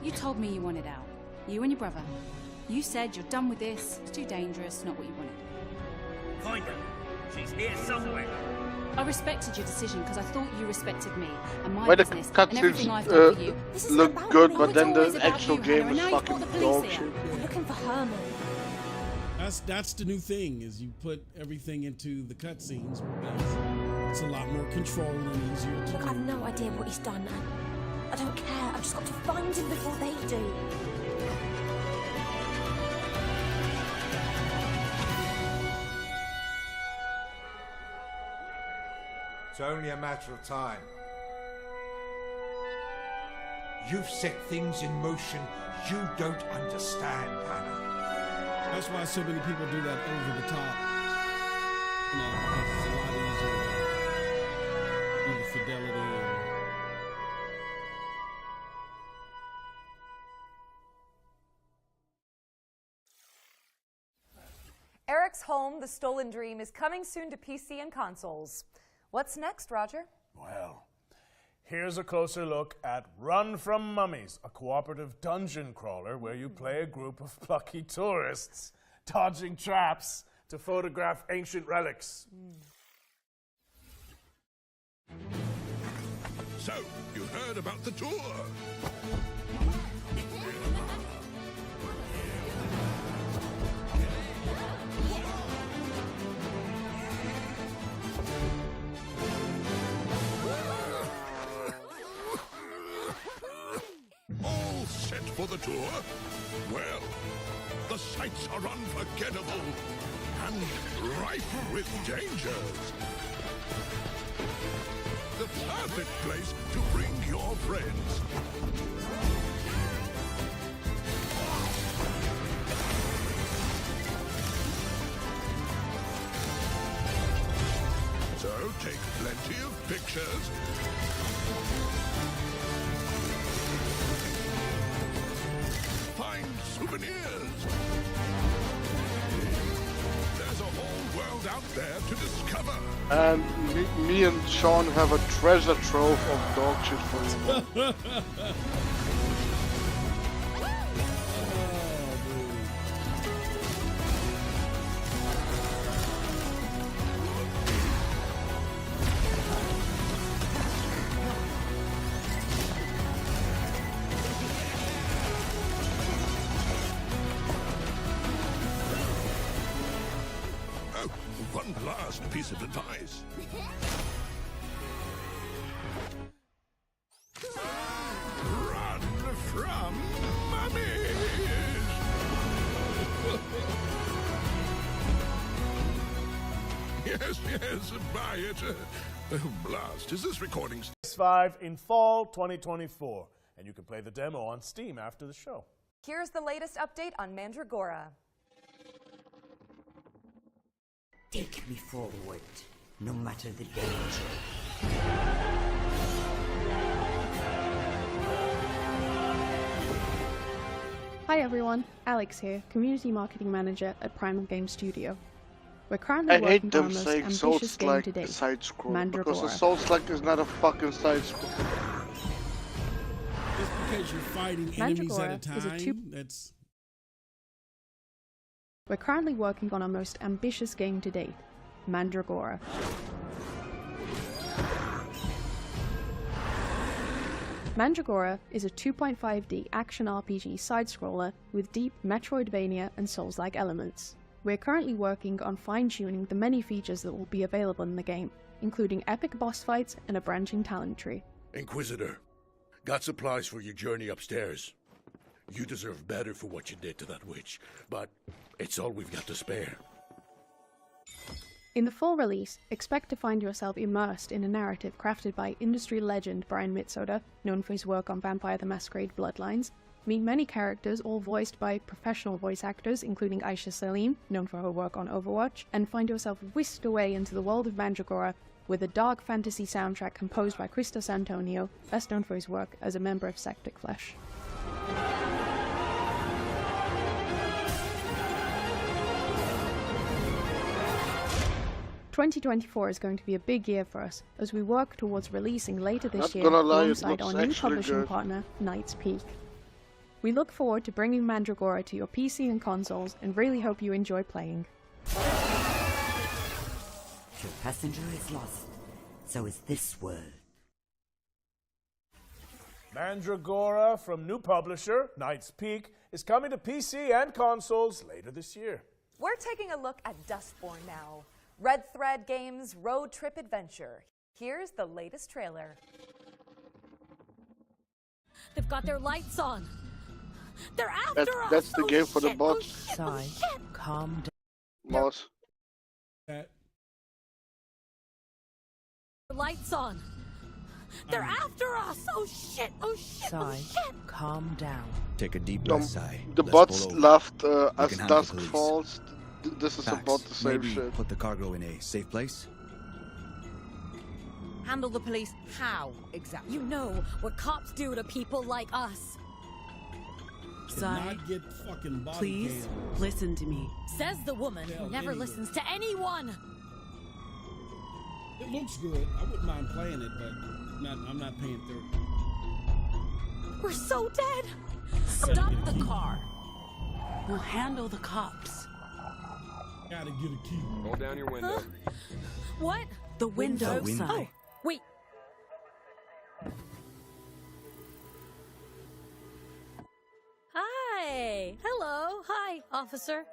You told me you wanted out. You and your brother. You said you're done with this, it's too dangerous, not what you wanted. Find her. She's here somewhere. I respected your decision because I thought you respected me and my Why the business and everything I've done cutscenes for you. This isn't look about good, me. but It's then always the about actual you, game Hannah, is and now you've fucking got the dog police shit. here. We're looking for Herman. That's the new thing is you put everything into the cutscenes. It's a lot more control and easier to Look, do. I've no idea what he's done. I don't care. I've just got to find him before they do. It's only a matter of time. You've set things in motion you don't understand, Hannah. That's why so many people do that over the top. You know, because it's a lot easier to do the fidelity and Eric's Home, The Stolen Dream, is coming soon to PC and consoles. What's next, Roger? Well, here's a closer look at Run from Mummies, a cooperative dungeon crawler where you play a group of plucky tourists dodging traps to photograph ancient relics. So, you heard about the tour? for the tour? Well, the sights are unforgettable and rife with dangers. The perfect place to bring your friends. So take plenty of pictures. Find souvenirs. There's a whole world out there to discover. And me and Sean have a treasure trove of dog shit for you. One last piece of advice. Run from mummies! Yes, buy it. Blast, is this recording? PS5 in fall 2024, and you can play the demo on Steam after the show. Here's the latest update on Mandragora. Take me forward, no matter the danger. Hi everyone, Alex here, Community Marketing Manager at Primal Game Studio. We're currently I working hate on them our most saying ambitious game Souls-like to date, side scroll because Mandragora. a Souls-like is not a fucking side scroll. Just because you're fighting enemies Mandragora at a is a time, that's... We're currently working on our most ambitious game to date, Mandragora. Mandragora is a 2.5D action RPG side-scroller with deep Metroidvania and Souls-like elements. We're currently working on fine-tuning the many features that will be available in the game, including epic boss fights and a branching talent tree. Inquisitor, got supplies for your journey upstairs. You deserve better for what you did to that witch, but it's all we've got to spare. In the full release, expect to find yourself immersed in a narrative crafted by industry legend Brian Mitsoda, known for his work on Vampire the Masquerade Bloodlines. Meet many characters, all voiced by professional voice actors, including Aisha Salim, known for her work on Overwatch, and find yourself whisked away into the world of Mandragora with a dark fantasy soundtrack composed by Christos Antonio, best known for his work as a member of Sectic Flesh. 2024 is going to be a big year for us as we work towards releasing later this year alongside our new publishing partner, Knight's Peak. We look forward to bringing Mandragora to your PC and consoles and really hope you enjoy playing. Your passenger is lost. So is this world. Mandragora from new publisher, Knight's Peak, is coming to PC and consoles later this year. We're taking a look at Dustborn now. Red Thread Games' road trip adventure. Here's the latest trailer. They've got their lights on. They're after us. That's the game for the bots. Sigh, calm down. Boss. Lights on. They're after us. Oh shit. Oh shit. Oh Sigh, shit. calm down. Take a deep breath, Sigh. The Let's bots pull over. laughed You as can handle dusk police. falls. This is Pax, about the same maybe shit. put the cargo in a safe place. Handle the police. How exactly? You know what cops do to people like us. Sigh. Not get fucking body Please cam. listen to me. Says the woman Hell, who never anyway. listens to anyone. It looks good. I wouldn't mind playing it, but I'm not paying $30. We're so dead. Stop the car. We'll handle the cops. Gotta get a key. Roll down your window. What? The window. window. Oh, wait. Hi. Hello. Hi, officer.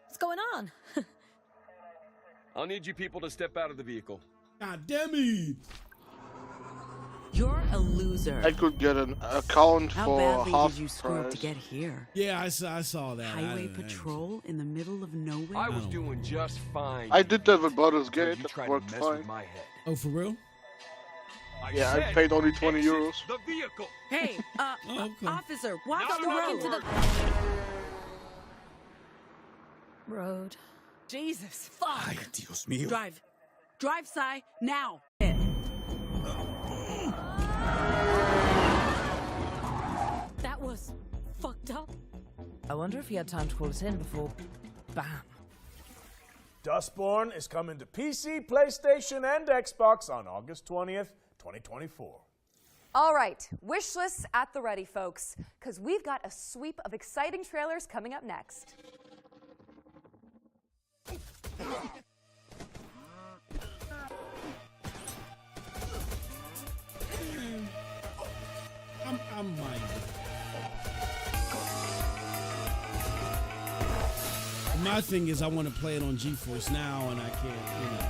What's going on? I'll need you people to step out of the vehicle. God damn it! You're a loser. I could get an account How for badly half did you screw up price. to get here? Yeah, I saw that. Highway patrol in the middle of nowhere? I was doing just fine. I did that with Baldur's Gate. You It tried worked to mess fine. with my head. Oh, for real? Yeah, I paid only 20 euros. The vehicle. Hey, okay. officer, watch Now the look road. into the road. Jesus, fuck. Ay, Dios mío. Drive. Drive, Sai, now. That was fucked up. I wonder if he had time to call us in before... Bam. Dustborn is coming to PC, PlayStation, and Xbox on August 20th, 2024. All right, wish lists at the ready, folks, because we've got a sweep of exciting trailers coming up next. I'm minded. My thing is I want to play it on GeForce Now, and I can't, you know.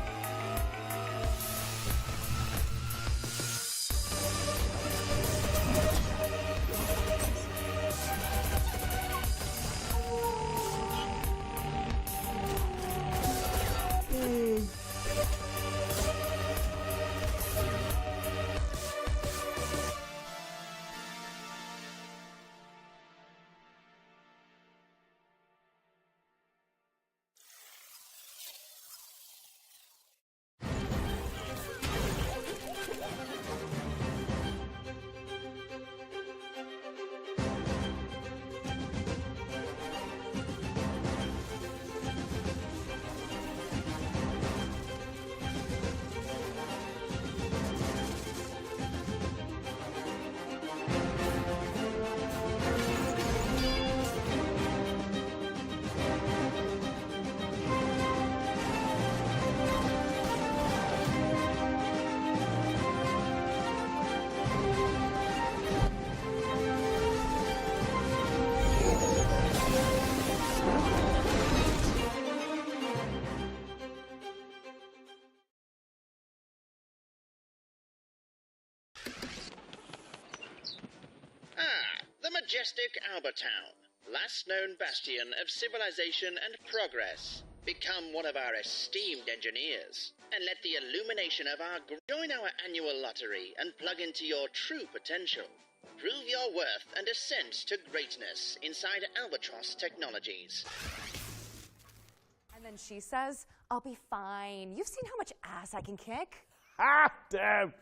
The majestic Albertown, last known bastion of civilization and progress. Become one of our esteemed engineers, and let the illumination of our join our annual lottery and plug into your true potential. Prove your worth and ascent to greatness inside Albatross Technologies. And then she says, I'll be fine. You've seen how much ass I can kick. Ah, damn.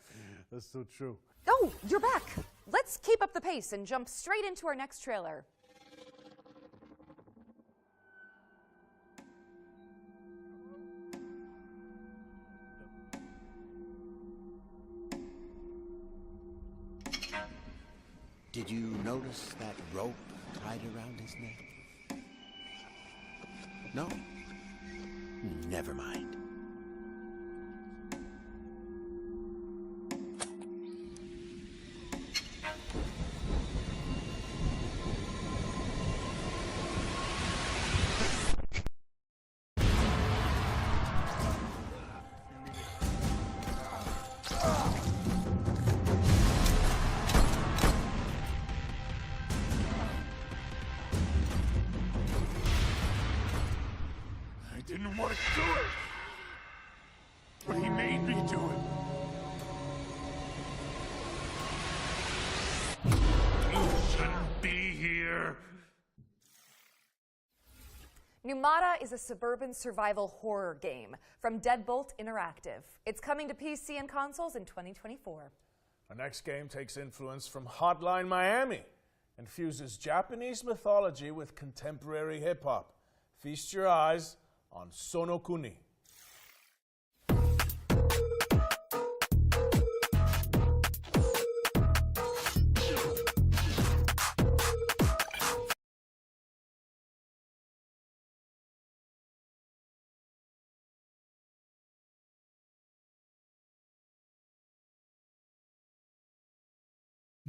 That's so true. Oh, you're back. Let's keep up the pace and jump straight into our next trailer. Did you notice that rope tied around his neck? No? Never mind. I didn't want to do it, but he made me do it. You shouldn't be here. Numata is a suburban survival horror game from Deadbolt Interactive. It's coming to PC and consoles in 2024. Our next game takes influence from Hotline Miami and fuses Japanese mythology with contemporary hip-hop. Feast your eyes on Sonokuni.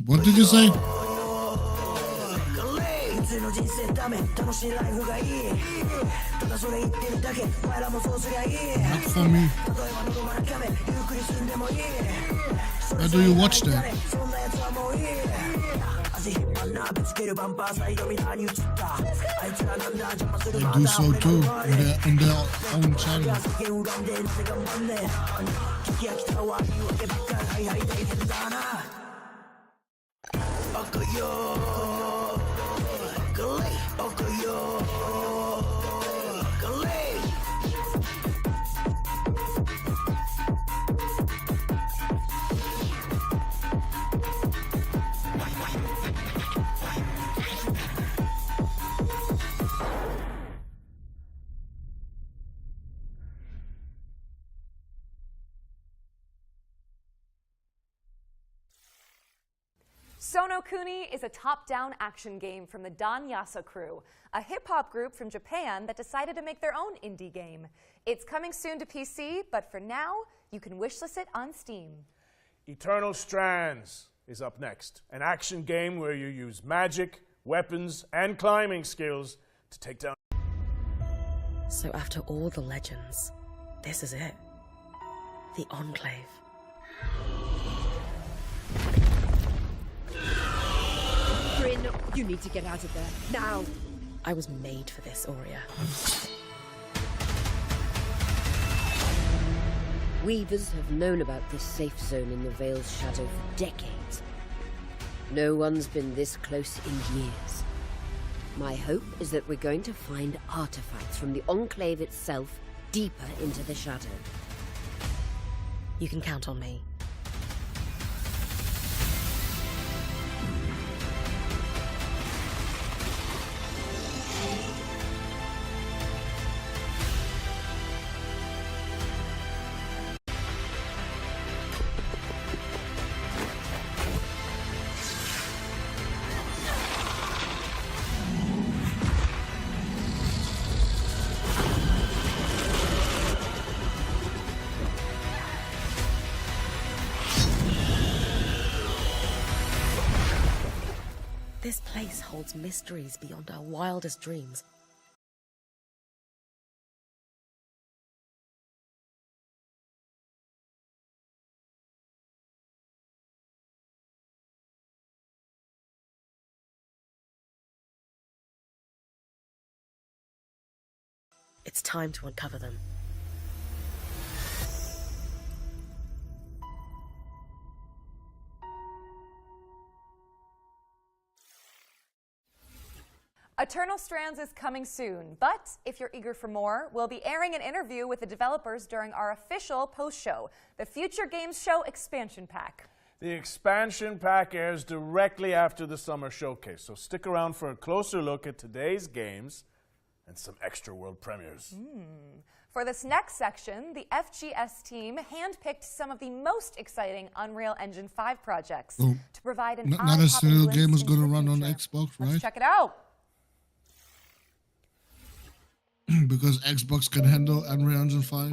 What did you say? 通の人生ダメ楽しいライフがいいただそれ言ってるだけお前らもそうすりゃいい例えばのどまなキャメゆっくり住んでもいい How do you watch that? そんなやつはもういい足引っ張んなぶつけるバンパーサイドミラーに映ったあいつらなんだ邪魔する They do so too on their own channel. 世間恨んでなぜ頑張んねえ聞き飽きたわ言い訳ばっかりはいはい大変だな赤よグレイ赤よグレイSono Kuni is a top-down action game from the Danyasa crew, a hip-hop group from Japan that decided to make their own indie game. It's coming soon to PC, but for now, you can wishlist it on Steam. Eternal Strands is up next, an action game where you use magic, weapons, and climbing skills to take down... So after all the legends, this is it. The Enclave. Bryn, you need to get out of there, now! I was made for this, Aurea. Weavers have known about this safe zone in the Vale's shadow for decades. No one's been this close in years. My hope is that we're going to find artifacts from the Enclave itself deeper into the shadow. You can count on me. This place holds mysteries beyond our wildest dreams. It's time to uncover them. Eternal Strands is coming soon, but if you're eager for more, we'll be airing an interview with the developers during our official post-show, the Future Games Show Expansion Pack. The expansion pack airs directly after the summer showcase, so stick around for a closer look at today's games and some extra world premieres. For this next section, the FGS team handpicked some of the most exciting Unreal Engine 5 projects to provide an not a single game is going to run on Xbox, right? Let's check it out. Because Xbox can handle Unreal Engine 5.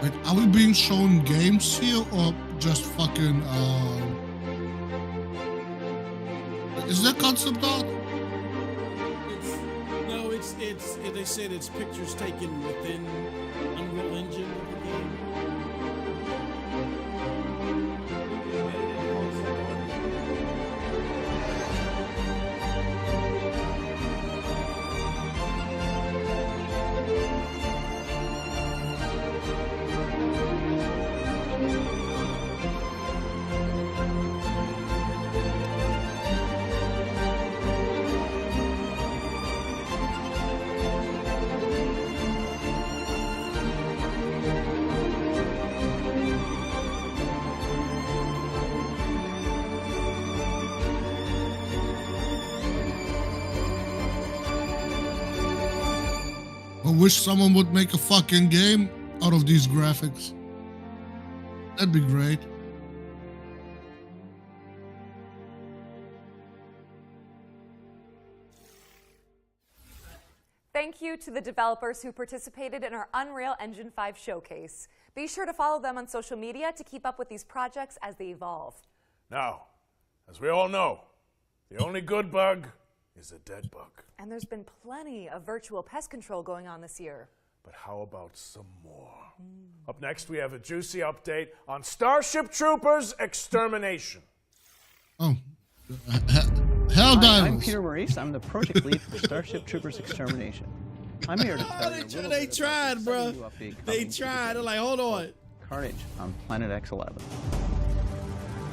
Wait, are we being shown games here or just fucking is that concept art? No, it's they said it's pictures taken within Unreal Engine of the game. I wish someone would make a fucking game out of these graphics. That'd be great. Thank you to the developers who participated in our Unreal Engine 5 showcase. Be sure to follow them on social media to keep up with these projects as they evolve. Now, as we all know, the only good bug is a dead bug. And there's been plenty of virtual pest control going on this year. But how about some more? Up next, we have a juicy update on Starship Troopers Extermination. Oh, hell Hi, I'm divers. Peter Maurice. I'm the project lead for Starship Troopers Extermination. I'm here to tell you a little They bit tried, about bro. the new update They coming to the tried. They're game. like, hold on. Carnage on Planet X11.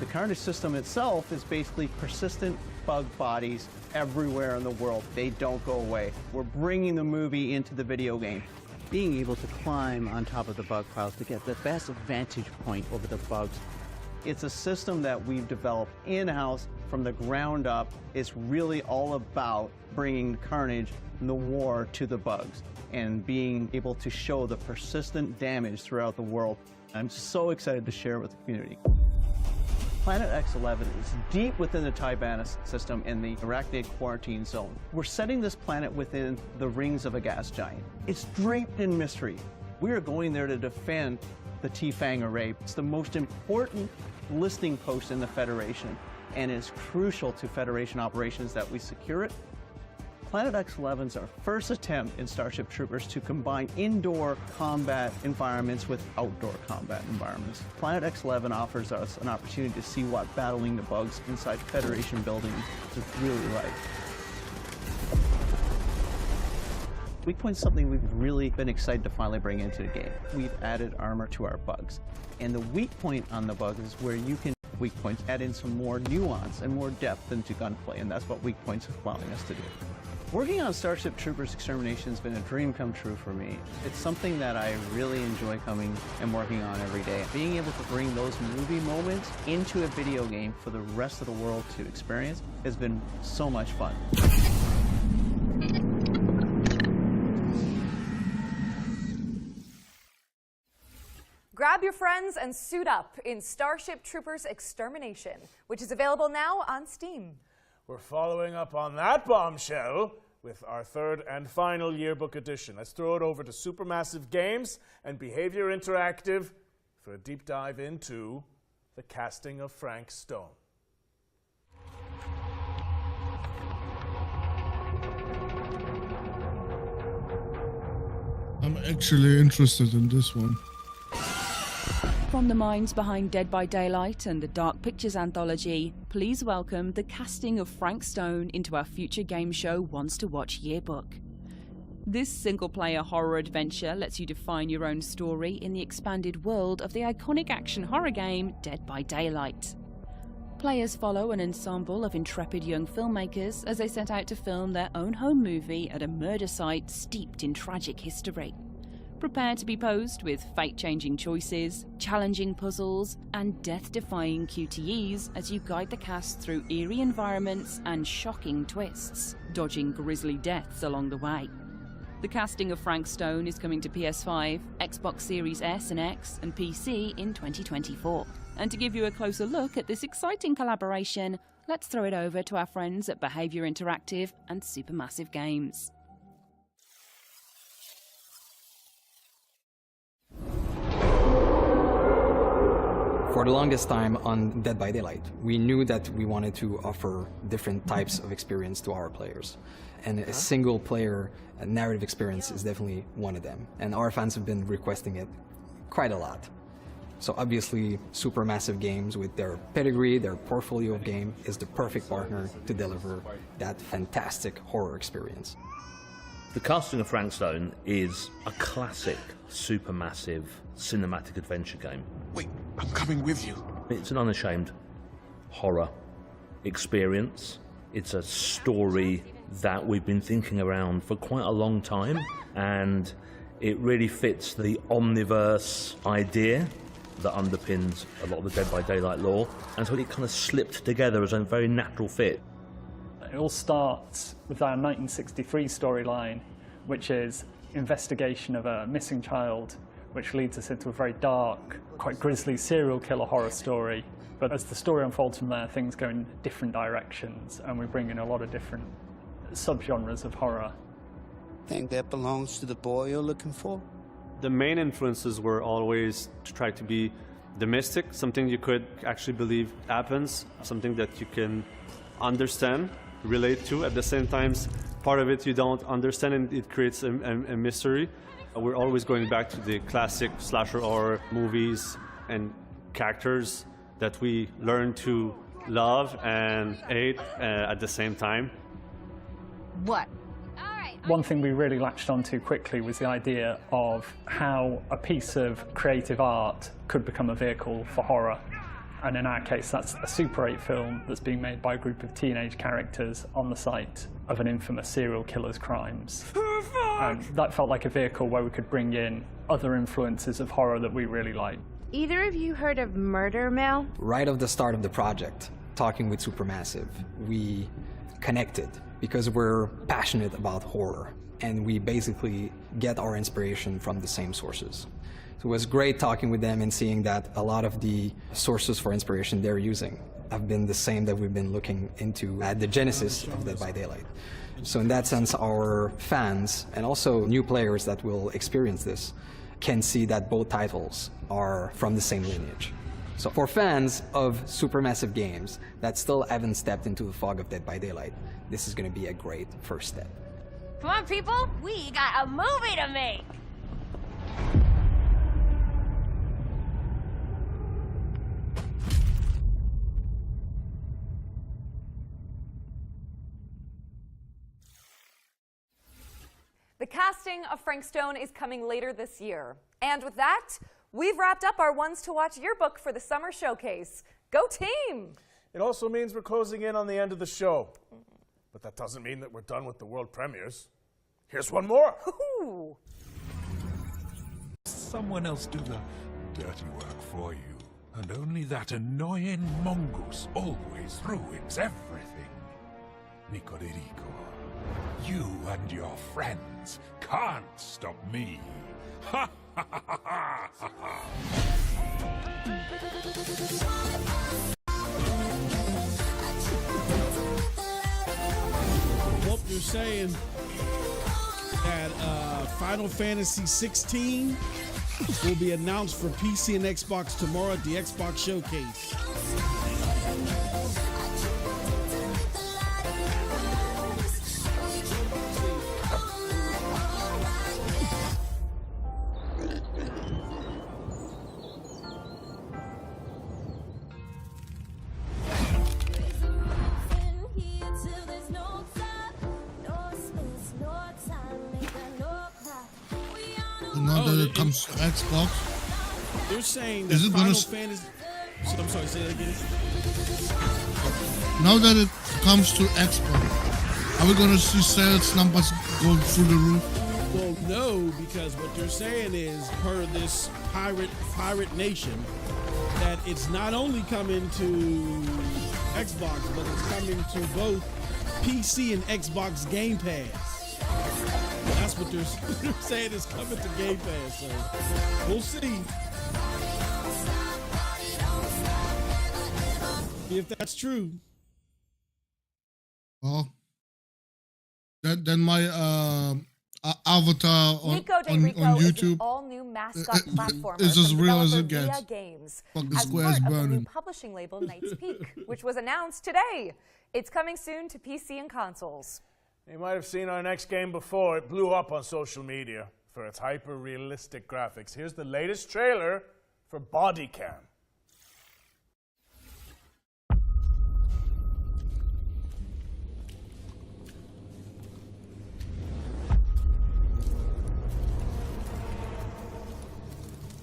The Carnage system itself is basically persistent bug bodies everywhere in the world. They don't go away. We're bringing the movie into the video game. Being able to climb on top of the bug piles to get the best vantage point over the bugs. It's a system that we've developed in-house from the ground up. It's really all about bringing Carnage and the war to the bugs and being able to show the persistent damage throughout the world. I'm so excited to share it with the community. Planet X11 is deep within the Tibanus system in the Arachnid Quarantine Zone. We're setting this planet within the rings of a gas giant. It's draped in mystery. We are going there to defend the T-Fang array. It's the most important listing post in the Federation, and it's crucial to Federation operations that we secure it. Planet X11 is our first attempt in Starship Troopers to combine indoor combat environments with outdoor combat environments. Planet X11 offers us an opportunity to see what battling the bugs inside Federation buildings is really like. Weak Point's something we've really been excited to finally bring into the game. We've added armor to our bugs. And the weak point on the bugs is where you can weak points add in some more nuance and more depth into gunplay, and that's what weak points is allowing us to do. Working on Starship Troopers Extermination has been a dream come true for me. It's something that I really enjoy coming and working on every day. Being able to bring those movie moments into a video game for the rest of the world to experience has been so much fun. Grab your friends and suit up in Starship Troopers Extermination, which is available now on Steam. We're following up on that bombshell with our third and final yearbook edition. Let's throw it over to Supermassive Games and Behavior Interactive for a deep dive into the casting of Frank Stone. I'm actually interested in this one. From the minds behind Dead by Daylight and the Dark Pictures anthology, please welcome the casting of Frank Stone into our future game show Wants to Watch yearbook. This single-player horror adventure lets you define your own story in the expanded world of the iconic action horror game Dead by Daylight. Players follow an ensemble of intrepid young filmmakers as they set out to film their own home movie at a murder site steeped in tragic history. Prepare to be posed with fate-changing choices, challenging puzzles, and death-defying QTEs as you guide the cast through eerie environments and shocking twists, dodging grisly deaths along the way. The casting of Frank Stone is coming to PS5, Xbox Series S and X, and PC in 2024. And to give you a closer look at this exciting collaboration, let's throw it over to our friends at Behavior Interactive and Supermassive Games. For the longest time on Dead by Daylight, we knew that we wanted to offer different types of experience to our players. And a single-player narrative experience is definitely one of them. And our fans have been requesting it quite a lot. So obviously, Supermassive Games, with their pedigree, their portfolio of game, is the perfect partner to deliver that fantastic horror experience. The casting of Frank Stone is a classic Supermassive cinematic adventure game. Wait, I'm coming with you. It's an unashamed horror experience. It's a story that we've been thinking around for quite a long time, and it really fits the omniverse idea that underpins a lot of the Dead by Daylight lore, and so it kind of slipped together as a very natural fit. It all starts with our 1963 storyline, which is investigation of a missing child, which leads us into a very dark, quite grisly serial killer horror story. But as the story unfolds from there, things go in different directions, and we bring in a lot of different subgenres of horror. Think that belongs to the boy you're looking for? The main influences were always to try to be the mystic, something you could actually believe happens, something that you can understand, relate to. At the same time, part of it you don't understand, and it creates a mystery. We're always going back to the classic slasher horror movies and characters that we learn to love and hate at the same time. What? One thing we really latched onto quickly was the idea of how a piece of creative art could become a vehicle for horror. And in our case, that's a Super 8 film that's being made by a group of teenage characters on the site of an infamous serial killer's crimes. And that felt like a vehicle where we could bring in other influences of horror that we really like. Either of you heard of Murder Mill? Right off the start of the project, talking with Supermassive, we connected because we're passionate about horror, and we basically get our inspiration from the same sources. So it was great talking with them and seeing that a lot of the sources for inspiration they're using have been the same that we've been looking into at the genesis of Dead by Daylight. So in that sense, our fans and also new players that will experience this can see that both titles are from the same lineage. So for fans of supermassive games that still haven't stepped into the fog of Dead by Daylight, this is going to be a great first step. Come on, people, we got a movie to make! The casting of Frank Stone is coming later this year. And with that, we've wrapped up our Ones to Watch yearbook for the summer showcase. Go team! It also means we're closing in on the end of the show. But that doesn't mean that we're done with the world premieres. Here's one more. Ooh. Someone else do the dirty work for you. And only that annoying mongoose always ruins everything. Nicoderico, you and your friends can't stop me. Ha ha ha ha ha ha! Well, you're saying that Final Fantasy 16 will be announced for PC and Xbox tomorrow at the Xbox Showcase. Now that it comes to Xbox, They're saying that is it Final gonna? Fantasy. I'm sorry, say that again. Now that it comes to Xbox, are we gonna see sales numbers go through the roof? Well, no, because what they're saying is, per this pirate nation, that it's not only coming to Xbox, but it's coming to both PC and Xbox Game Pass. That's what they're saying is coming to Game Pass. So we'll see if that's true. Well, then my avatar on YouTube is an all-new mascot platformer is as from real as it developer gets. Via Games, Fuck, the as square's part of the new burning. publishing label Knight's Peak, which was announced today. It's coming soon to PC and consoles. You might have seen our next game before. It blew up on social media for its hyper-realistic graphics. Here's the latest trailer for Body Cam.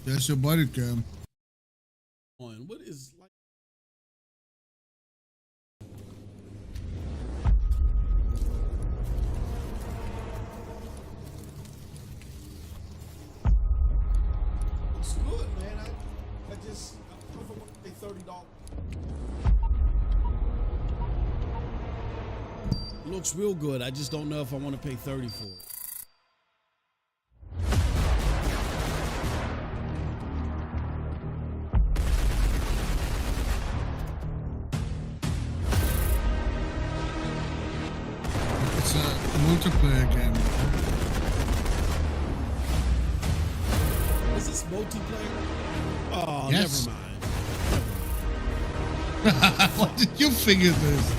That's your body cam. What is like? It's good, man. I just want to pay $30. Looks real good. I just don't know if I want to pay $30 for it. It's a multiplayer game. Is this multiplayer? Oh, Yes. never mind. What did you figure this?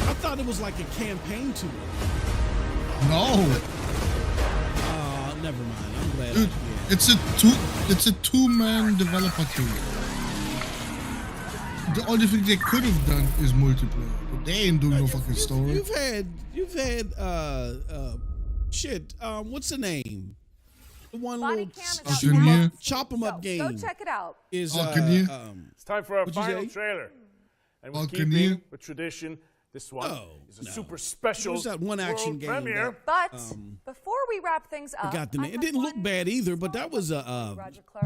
I thought it was like a campaign tool. No. Never mind. I'm glad. Dude, it's a two-man developer team. The only thing they could have done is multiplayer, but they ain't doing no fucking story. You've had shit. What's the name? The one Body little cam is chop 'em up game. Go check it out. Is It's time for our what'd you final say? trailer. And with Balcony? keeping with tradition, this one is a super special There's that one action world game premiere. But before we wrap things up, Forgot the name. It didn't look bad either, but that was a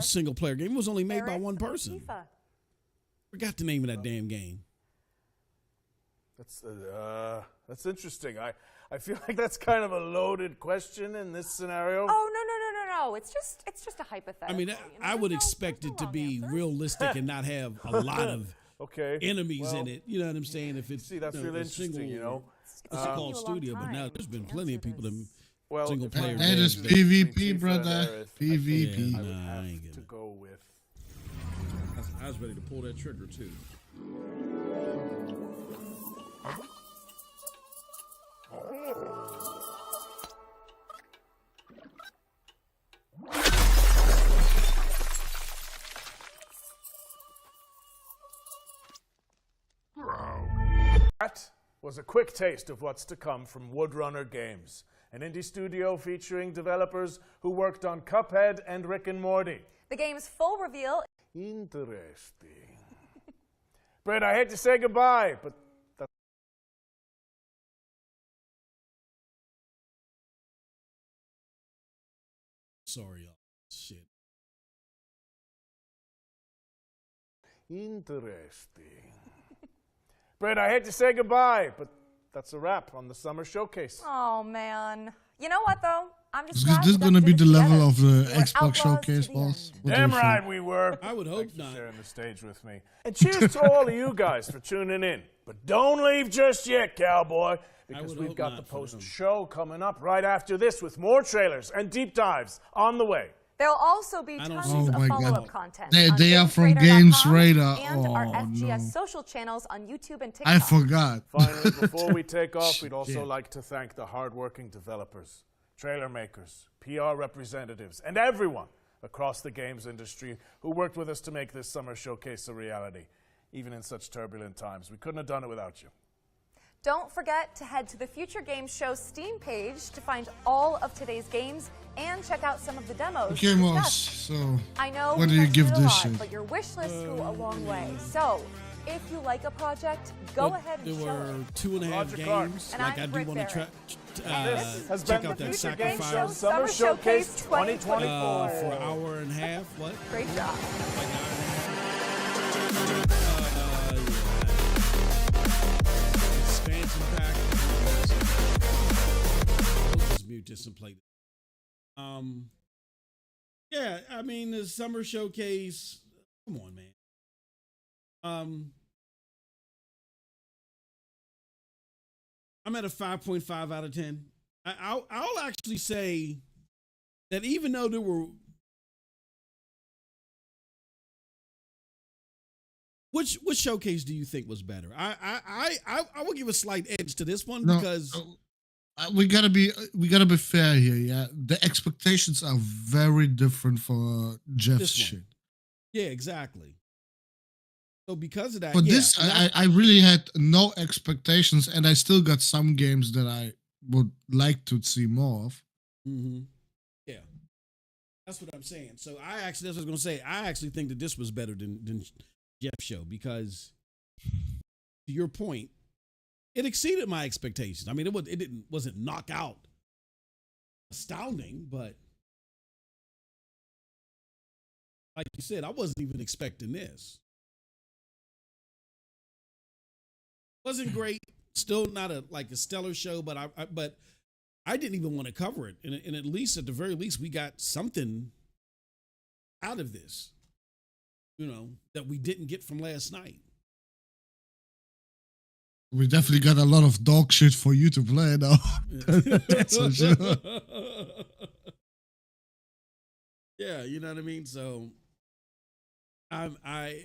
single player game. It was only made by one person. FIFA. Forgot the name of that damn game. That's interesting. I feel like that's kind of a loaded question in this scenario. Oh no. It's just a hypothetical. I mean, I would expect it to be realistic and not have a lot of enemies in it. You know what I'm saying? If it's that's really interesting. It's called studio, but now there's been plenty of people that single player. That is PvP, brother. PvP. Nah, I ain't to gonna. go with. I was ready to pull that trigger too. That was a quick taste of what's to come from Woodrunner Games, an indie studio featuring developers who worked on Cuphead and Rick and Morty. The game's full reveal. Interesting. Brett, I hate to say goodbye, but that's Sorry, y'all. Shit. interesting. Brett, I hate to say goodbye, but that's a wrap on the Summer Showcase. Oh man. You know what though? I'm just Is glad this we got gonna to be do the this level together. of the We're Xbox outlaws showcase, to the boss? end. What do you Damn think? right we were. I would hope Thanks for not. sharing the stage with me. And cheers to all of you guys for tuning in. But don't leave just yet, cowboy, because would we've hope got not the for them. post-show coming up right after this with more trailers and deep dives on the way. There'll also be I don't tons see of my follow-up God. content. They on are from GamesRadar.com Games Radar. and our Oh, FGS no. social channels on YouTube and TikTok. I forgot. Finally, before we take off, we'd also Shit. like to thank the hardworking developers, trailer makers, PR representatives, and everyone across the games industry who worked with us to make this summer showcase a reality. Even in such turbulent times, we couldn't have done it without you. Don't forget to head to the Future Games Show Steam page to find all of today's games and check out some of the demos. Okay, we Moss. discussed. So, I know what we do you mentioned give it a this lot, shit? but your wish lists go a long way. So, if you like a project, go But ahead and there show were it. 2.5 Roger Clark. games. And Like I'm I do Britt want to Barrett. This has check been out the that Future Games Show sacrifice Summer Showcase 2024. for an hour and a half. What? Great job. Like an hour and a half. Expansion pack. I'll just mute this and play. Yeah, I mean the summer showcase. Come on, man. I'm at a 5.5 out of 10. I'll actually say that even though there were. Which showcase do you think was better? I will give a slight edge to this one No, because we gotta be fair here. Yeah, the expectations are very different for Jeff's This one. shit. yeah, exactly. So because of that, But yeah, this, and I really had no expectations, and I still got some games that I would like to see more of. Mhm. Yeah, that's what I'm saying. So that's what I was gonna say. I actually think that this was better than Jeff's show because, to your point, it exceeded my expectations. I mean, wasn't knockout astounding, but like you said, I wasn't even expecting this. Wasn't great. Still not a stellar show, but I didn't even want to cover it. And at least, at the very least, we got something out of this, that we didn't get from last night. We definitely got a lot of dog shit for you to play now. That's for sure. Yeah, you know what I mean? So I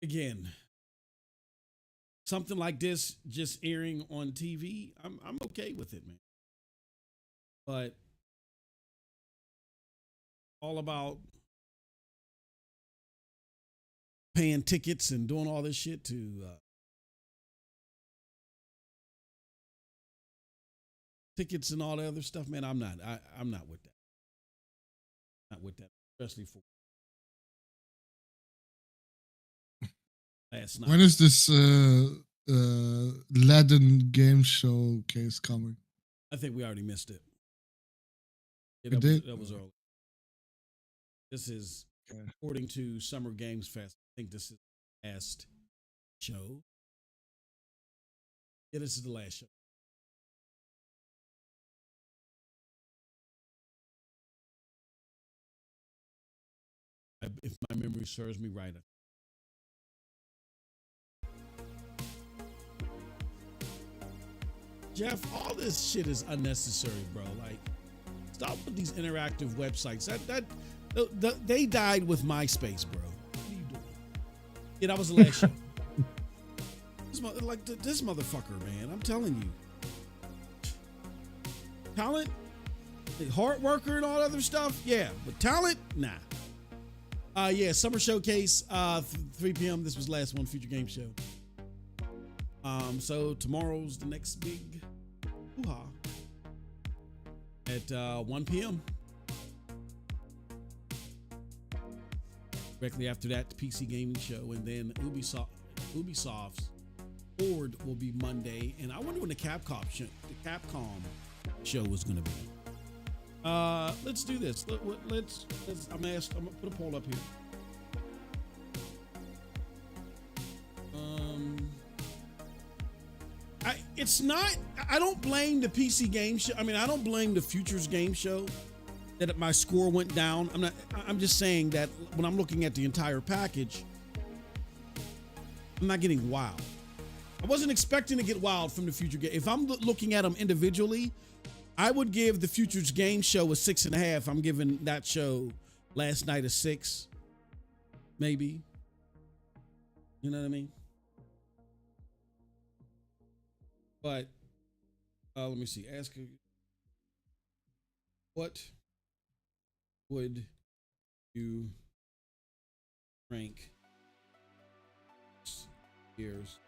again, something like this just airing on TV, I'm okay with it, man. But all about paying tickets and doing all this shit to tickets and all the other stuff, man. I'm not with that. Not with that, especially for last night. When is this Latin game showcase coming? I think we already missed it. Yeah, We did? That was early. This is according to Summergamefest. I think this is the last show. Yeah, this is the last show. If my memory serves me right. Jeff, all this shit is unnecessary, bro. Like, stop with these interactive websites. They died with MySpace, bro. What are you doing? Yeah, that was the last show. This motherfucker, man. I'm telling you. Talent, hard worker, and all other stuff. Yeah, but talent, nah. Yeah, Summer Showcase, 3 p.m. This was the last one, Future Game Show. So tomorrow's the next big hoo-ha at 1 p.m. Directly after that, the PC Gaming Show, and then Ubisoft's Forward will be Monday. And I wonder when the Capcom show was going to be. Let's do this. Let's. I'm gonna put a poll up here. It's not. I don't blame the PC game show. I mean, I don't blame the Futures game show that my score went down. I'm just saying that when I'm looking at the entire package, I'm not getting wild. I wasn't expecting to get wild from the Future game. If I'm looking at them individually, I would give the Futures game show a 6.5. I'm giving that show last night a 6, maybe. You know what I mean? But let me see. Ask her, what would you rank years?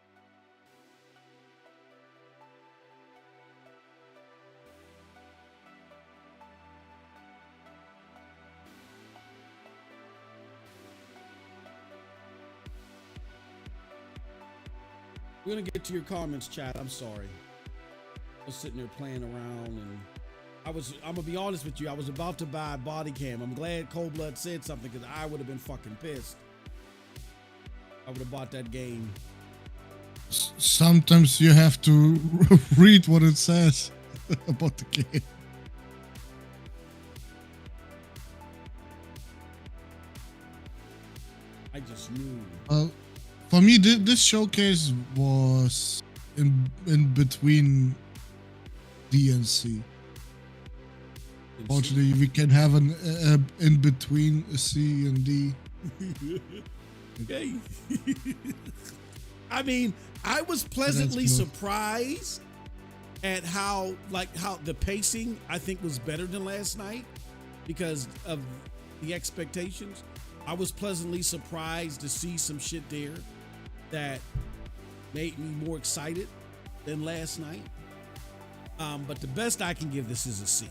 We're gonna get to your comments, chat. I'm sorry. I was sitting there playing around, and I'm gonna be honest with you. I was about to buy a body cam. I'm glad Cold Blood said something, because I would have been fucking pissed. I would have bought that game. Sometimes you have to read what it says about the game. I just knew. For me, this showcase was in between D and C. Fortunately, we can have an in between C and D. Okay. I mean, I was pleasantly surprised at how the pacing, I think, was better than last night because of the expectations. I was pleasantly surprised to see some shit there that made me more excited than last night. But the best I can give this is a C.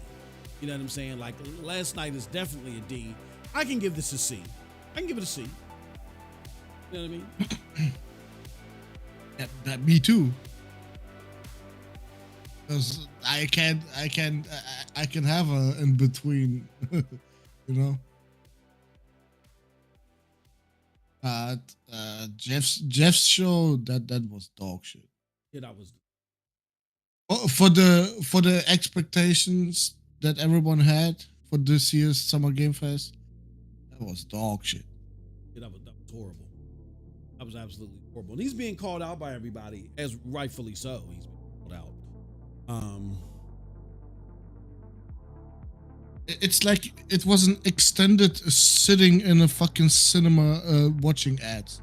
You know what I'm saying? Like, last night is definitely a D. I can give this a C. I can give it a C. You know what I mean? That me too. Because I can have a in between, you know. Jeff's show that was dog shit. Yeah, that was. For the expectations that everyone had for this year's Summer Game Fest, that was dog shit. Yeah, that was horrible. That was absolutely horrible. And he's being called out by everybody, as rightfully so. He's being called out. It's like it was an extended sitting in a fucking cinema watching ads.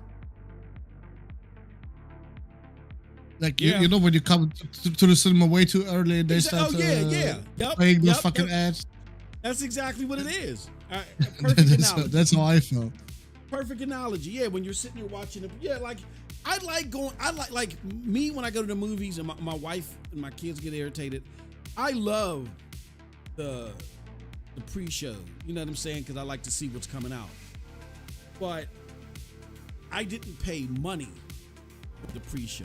Like, you know when you come to the cinema way too early and they start playing those fucking ads? That's exactly what it is. Perfect analogy. That's how I felt. Perfect analogy. Yeah, when you're sitting here watching it. Yeah, like I like me when I go to the movies and my wife and my kids get irritated. I love the pre-show. You know what I'm saying? Because I like to see what's coming out. But I didn't pay money for the pre-show.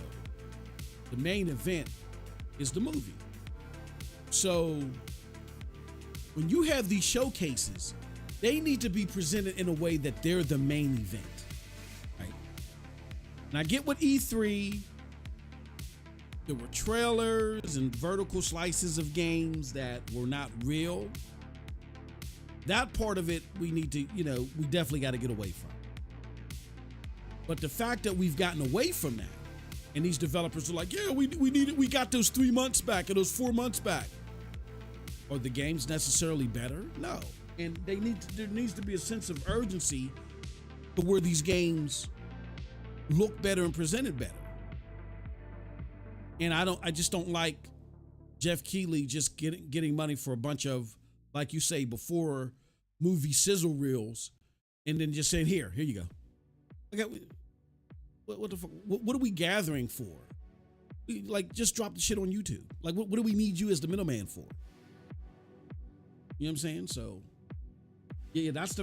The main event is the movie. So when you have these showcases, they need to be presented in a way that they're the main event, right? And I get with E3, there were trailers and vertical slices of games that were not real. That part of it, we need to, we definitely got to get away from. But the fact that we've gotten away from that, and these developers are like, yeah, we need it. We got those 3 months back and those 4 months back. Are the games necessarily better? No. And there needs to be a sense of urgency to where these games look better and presented better. And I just don't like Jeff Keighley just getting money for a bunch of, like you say, before movie sizzle reels, and then just saying, here you go. Okay, what the fuck? What are we gathering for? Like, just drop the shit on YouTube. Like, what do we need you as the middleman for? You know what I'm saying? So, yeah, that's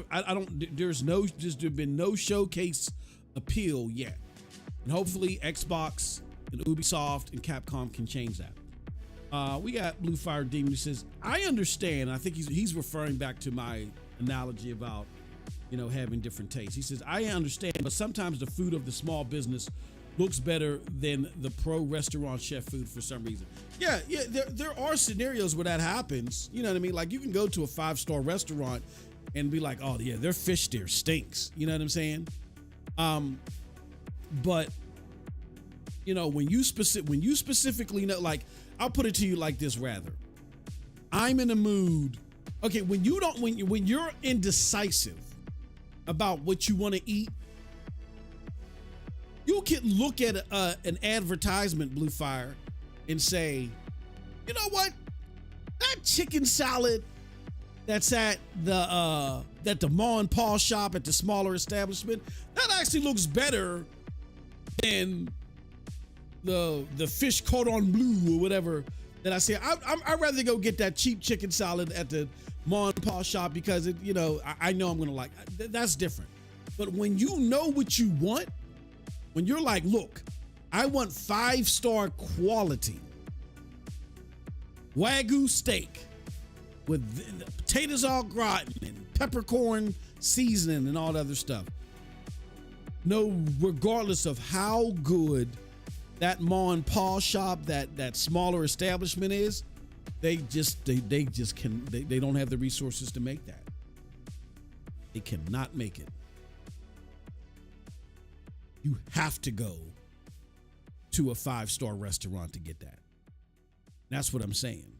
there's been no showcase appeal yet. And hopefully Xbox and Ubisoft and Capcom can change that. We got Blue Fire Demon who says, I understand. I think he's referring back to my analogy about, having different tastes. He says, I understand, but sometimes the food of the small business looks better than the pro restaurant chef food for some reason. Yeah, there are scenarios where that happens. You know what I mean? Like, you can go to a 5-star restaurant and be like, oh yeah, their fish there stinks. You know what I'm saying? But when you specifically know, like, I'll put it to you like this rather. I'm in a mood. Okay, when you're indecisive about what you want to eat, you can look at an advertisement, Blue Fire, and say, you know what? That chicken salad that's at the Ma and Pa shop at the smaller establishment, that actually looks better than the fish cordon bleu or whatever that I say. I'd rather go get that cheap chicken salad at the Ma and Pa shop because I know I'm gonna like it. That's different. But when you know what you want, when you're like, look, I want 5-star quality Wagyu steak with potatoes au gratin and peppercorn seasoning and all that other stuff. No, regardless of how good that Ma and Pa shop, that smaller establishment is, they don't have the resources to make that. They cannot make it. You have to go to a 5-star restaurant to get that. That's what I'm saying.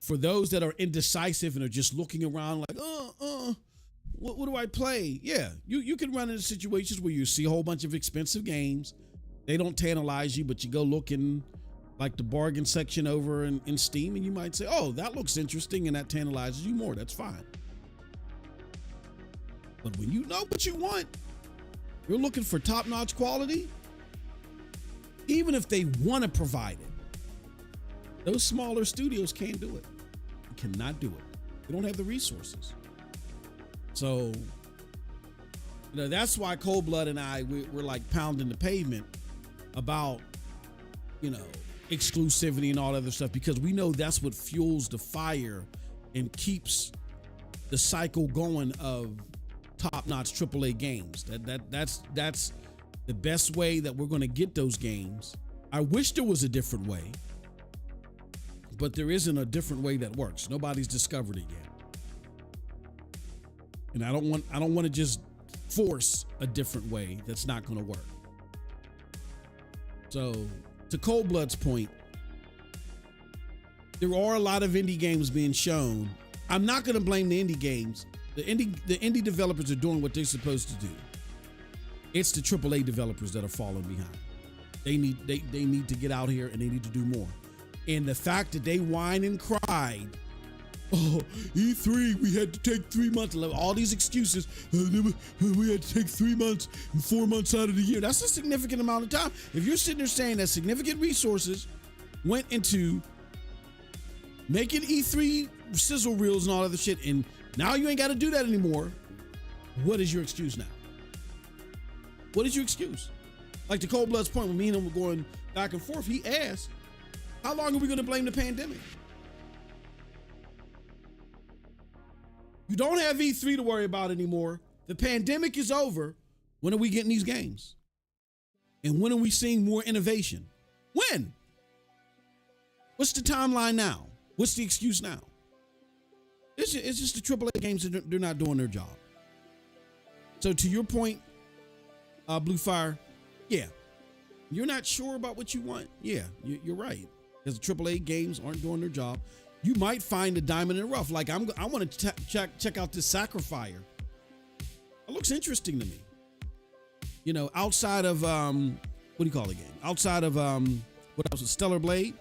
For those that are indecisive and are just looking around like, what do I play? Yeah, you can run into situations where you see a whole bunch of expensive games. They don't tantalize you, but you go look in like the bargain section over in Steam and you might say, oh, that looks interesting, and that tantalizes you more. That's fine. But when you know what you want, you're looking for top-notch quality, even if they want to provide it, those smaller studios can't do it. They cannot do it. They don't have the resources. So, that's why Cold Blood and we're like pounding the pavement about, exclusivity and all that other stuff, because we know that's what fuels the fire and keeps the cycle going of top-notch AAA games. That's the best way that we're going to get those games. I wish there was a different way, but there isn't a different way that works. Nobody's discovered it yet. And I don't want to just force a different way that's not going to work. So, to Cold Blood's point, there are a lot of indie games being shown. I'm not going to blame the indie games. The indie developers are doing what they're supposed to do. It's the AAA developers that are falling behind. They need to get out here and they need to do more. And the fact that they whined and cried, oh, E3, we had to take 3 months. All these excuses. We had to take 3 months and 4 months out of the year. That's a significant amount of time. If you're sitting there saying that significant resources went into making E3 sizzle reels and all other shit, and now you ain't got to do that anymore, what is your excuse now? What is your excuse? Like to Cold Blood's point, when me and him were going back and forth, he asked, how long are we going to blame the pandemic? You don't have E3 to worry about anymore. The pandemic is over. When are we getting these games? And when are we seeing more innovation? When? What's the timeline now? What's the excuse now? It's just the AAA games that they're not doing their job. So to your point, Blue Fire, yeah, you're not sure about what you want. Yeah, you're right. Because the AAA games aren't doing their job. You might find a diamond in the rough. Like I want to check out this Sacrifier. It looks interesting to me. You know, outside of what do you call the game? Outside of what else? Stellar Blade.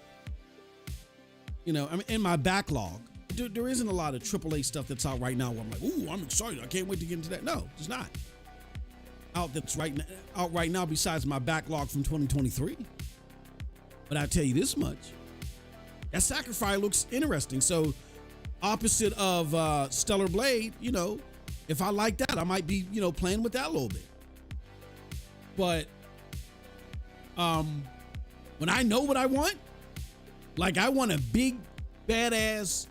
You know, I mean, in my backlog, there isn't a lot of AAA stuff that's out right now where I'm like, ooh, I'm excited. I can't wait to get into that. No, it's not. Out right now besides my backlog from 2023. But I tell you this much. That Sacrifice looks interesting. So opposite of Stellar Blade, you know, if I like that, I might be, you know, playing with that a little bit. But when I know what I want, like I want a big, badass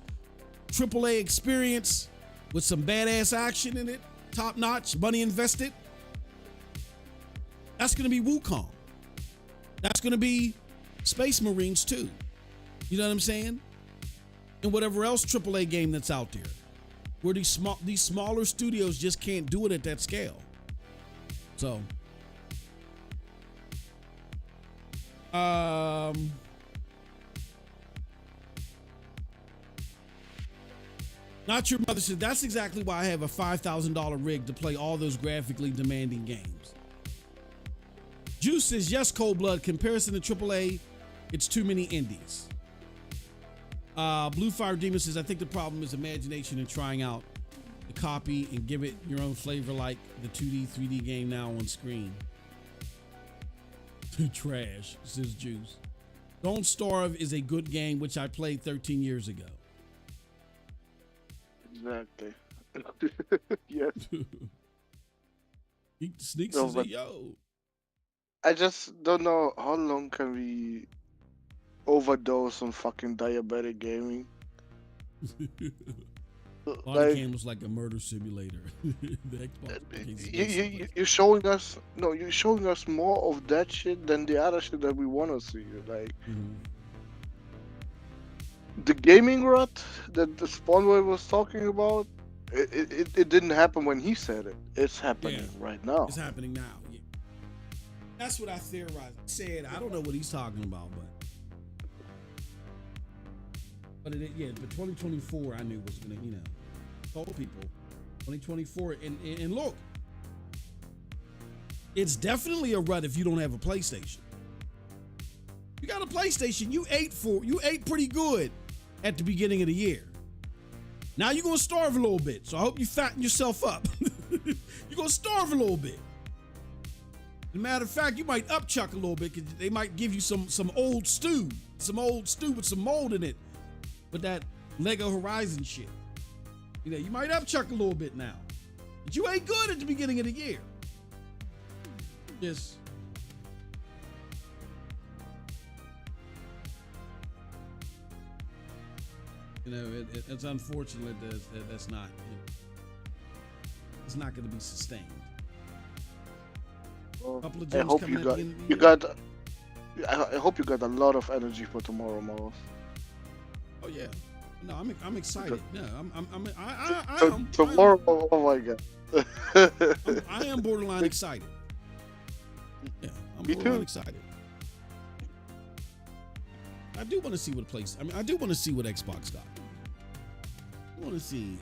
AAA experience with some badass action in it, top notch, money invested. That's going to be Wukong. That's going to be Space Marines too. You know what I'm saying? And whatever else AAA game that's out there, where these smaller studios just can't do it at that scale. So, Not Your Mother said, that's exactly why I have a $5,000 rig to play all those graphically demanding games. Juice says, yes, Cold Blood, comparison to AAA, it's too many indies. Blue Fire Demon says, I think the problem is imagination and trying out the copy and give it your own flavor like the 2D, 3D game now on screen. Trash, says Juice. Don't Starve is a good game, which I played 13 years ago. Exactly. Yes. Sneaks No, says, but yo. I just don't know how long can we overdose on fucking diabetic gaming. Body Cam was like a murder simulator. The Xbox. You're showing us you're showing us more of that shit than the other shit that we want to see. Like the gaming rut that the Spawnboy was talking about, it didn't happen when he said it. It's happening right now. It's happening now. Yeah. That's what I theorized. I said I don't know what he's talking about, but 2024 I knew was gonna, told people 2024 and look, it's definitely a rut if you don't have a PlayStation. You got a PlayStation, you ate pretty good at the beginning of the year. Now you're gonna starve a little bit, so I hope you fatten yourself up. You're gonna starve a little bit. As a matter of fact, you might upchuck a little bit because they might give you some old stew with some mold in it. With that Lego Horizon shit. You might upchuck a little bit now. But you ain't good at the beginning of the year. Just it's unfortunate that's not it's not going to be sustained. Well, couple of I hope I hope you got a lot of energy for tomorrow, Morris. Oh yeah, No, I'm excited. No, Tomorrow, oh my god. I am borderline excited. Yeah, I'm Me borderline too. excited. I do want to see what I do want to see what Xbox got. I want to see.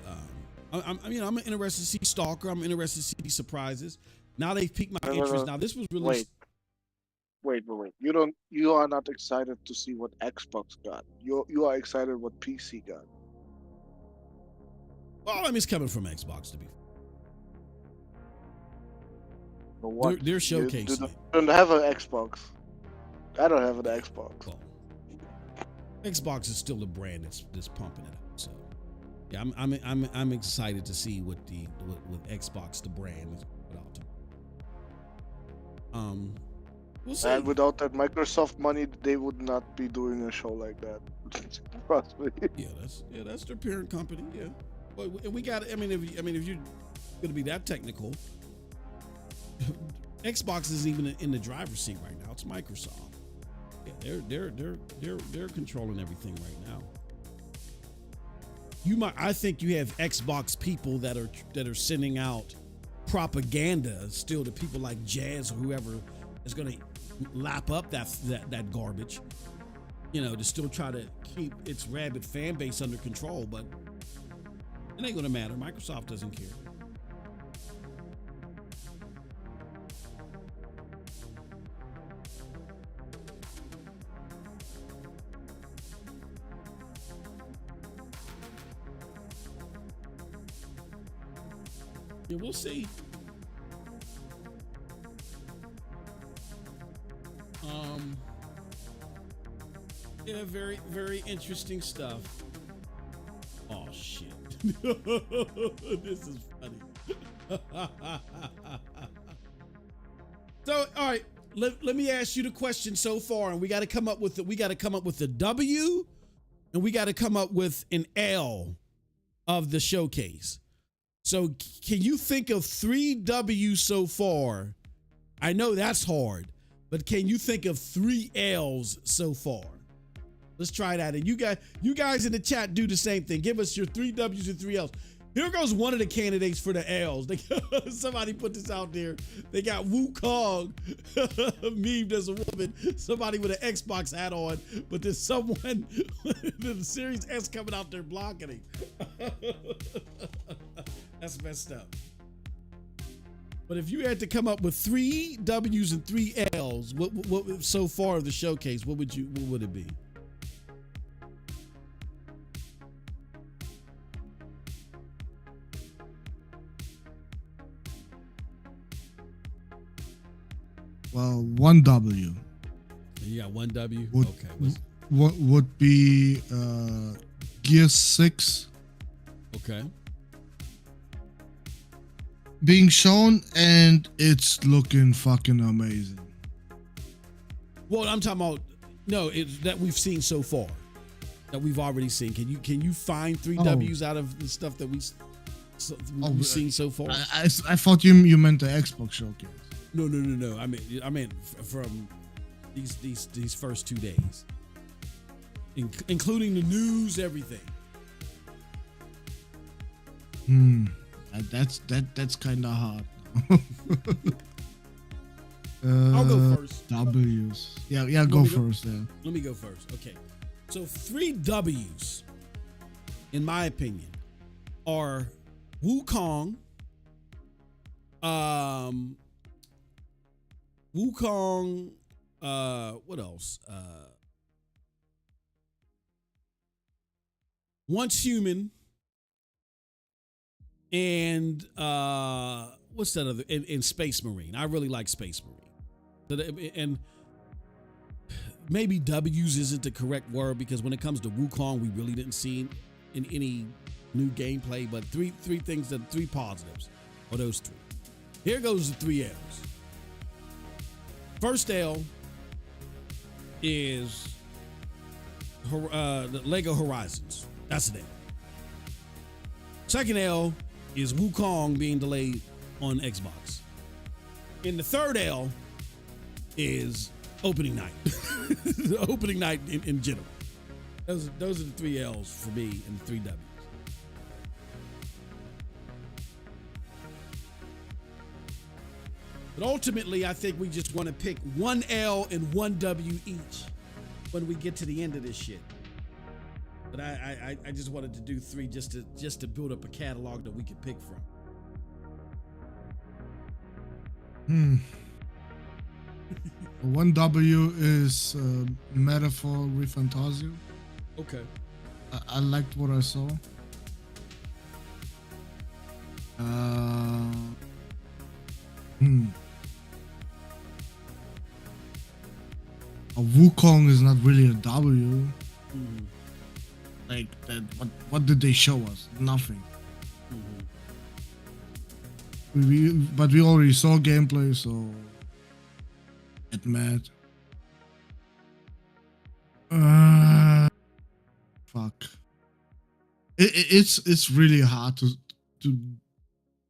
I'm interested to see Stalker. I'm interested to see these surprises. Now they've piqued my interest. Now this was really. Wait. You are not excited to see what Xbox got. You are excited what PC got. Well, it's coming from Xbox to be. But what? They're showcasing. You don't have an Xbox. I don't have an Xbox. Well, Xbox is still a brand that's pumping it out. So, yeah, I'm excited to see what Xbox the brand is put out to. We'll see. And without that Microsoft money, they would not be doing a show like that. Trust me. Yeah, that's their parent company. Yeah, but we got. If you're gonna be that technical, Xbox isn't even in the driver's seat right now. It's Microsoft. Yeah, they're controlling everything right now. I think you have Xbox people that are sending out propaganda still to people like Jazz or whoever is going to lap up that garbage, to still try to keep its rabid fan base under control. But it ain't going to matter. Microsoft doesn't care. Yeah, we'll see. Yeah, very, very interesting stuff. Oh shit. This is funny. So, all right, let me ask you the question so far, and we got to come up with the W, and we got to come up with an L of the showcase. So can you think of 3 W's so far? I know that's hard, but can you think of 3 L's so far? Let's try that. And you guys in the chat do the same thing. Give us your 3 W's and 3 L's. Here goes one of the candidates for the L's. Somebody put this out there. They got Wukong memed as a woman. Somebody with an Xbox hat on, but there's someone with the Series S coming out there blocking him. That's messed up. But if you had to come up with 3 W's and 3 L's, what so far of the showcase, what would it be? Well, 1 W. You got 1 W? Okay. What would be Gear 6? Okay. Being shown, and it's looking fucking amazing. Well, I'm talking about it's that we've seen so far, that we've already seen. Can you find 3 W's out of the stuff that we've seen so far? I thought you meant the Xbox showcase. No. I mean from these first 2 days, including the news, everything. That's kind of hard. I'll go first. W's. Yeah. Go first. Yeah. Let me go first. Okay. So 3 W's, in my opinion, are Wukong. Wukong. What else? Once Human. And what's that other? In Space Marine. I really like Space Marine. And maybe W's isn't the correct word, because when it comes to Wukong, we really didn't see in any new gameplay. But three things, 3 positives are those 3. Here goes the 3 L's. First L is the Lego Horizons. That's an L. Second L is Wukong being delayed on Xbox. And the third L is opening night. The opening night in general. Those are the 3 L's for me and the 3 W's. But ultimately, I think we just want to pick 1 L and 1 W each when we get to the end of this shit. But I just wanted to do 3 just to build up a catalog that we could pick from. 1 W is Metaphor Refantasio. Okay. I liked what I saw. A Wukong is not really a W. Like that. What did they show us? Nothing. But we already saw gameplay, so get mad. Fuck. It's really hard to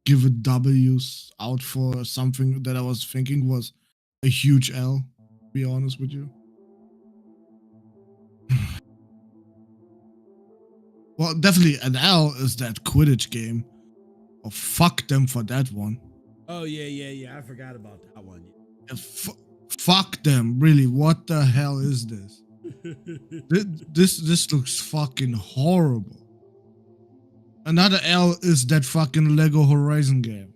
give a W's out for something that I was thinking was a huge L. To be honest with you. Well, definitely an L is that Quidditch game. Oh, fuck them for that one. Oh yeah. I forgot about that one. Fuck them, really. What the hell is this? This looks fucking horrible. Another L is that fucking Lego Horizon game.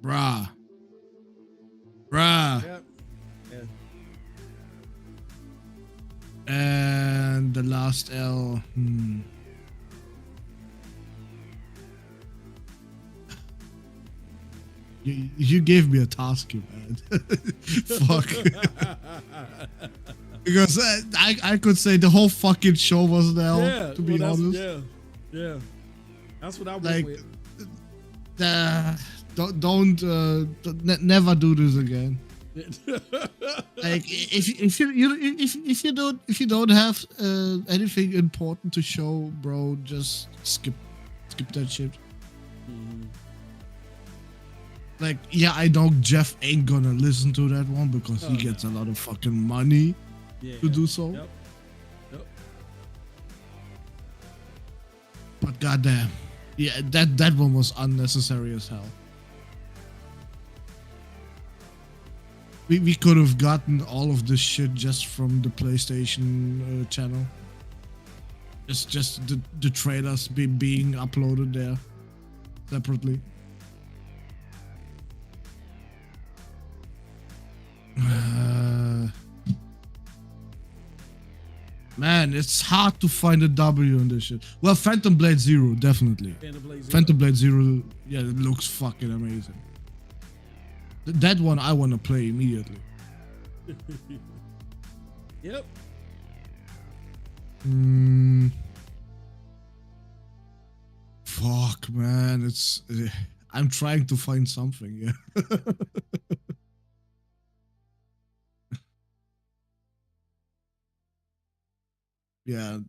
Bruh. Yeah. And the last L. You gave me a task, you man. Fuck. Because I could say the whole fucking show was an L, to be honest. Yeah. That's what I went Like, with. Never do this again. Like if you don't have anything important to show, bro, just skip that shit. Like, yeah, I know Jeff ain't gonna listen to that one because he gets a lot of fucking money to do so. Yep. But goddamn, yeah, that one was unnecessary as hell. We could have gotten all of this shit just from the PlayStation channel. It's just the trailers being uploaded there separately. Man, it's hard to find a W in this shit. Well, Phantom Blade Zero, definitely. Phantom Blade Zero, yeah, it looks fucking amazing. That one I want to play immediately. Yep. Fuck, man, it's. I'm trying to find something. Yeah. Yeah,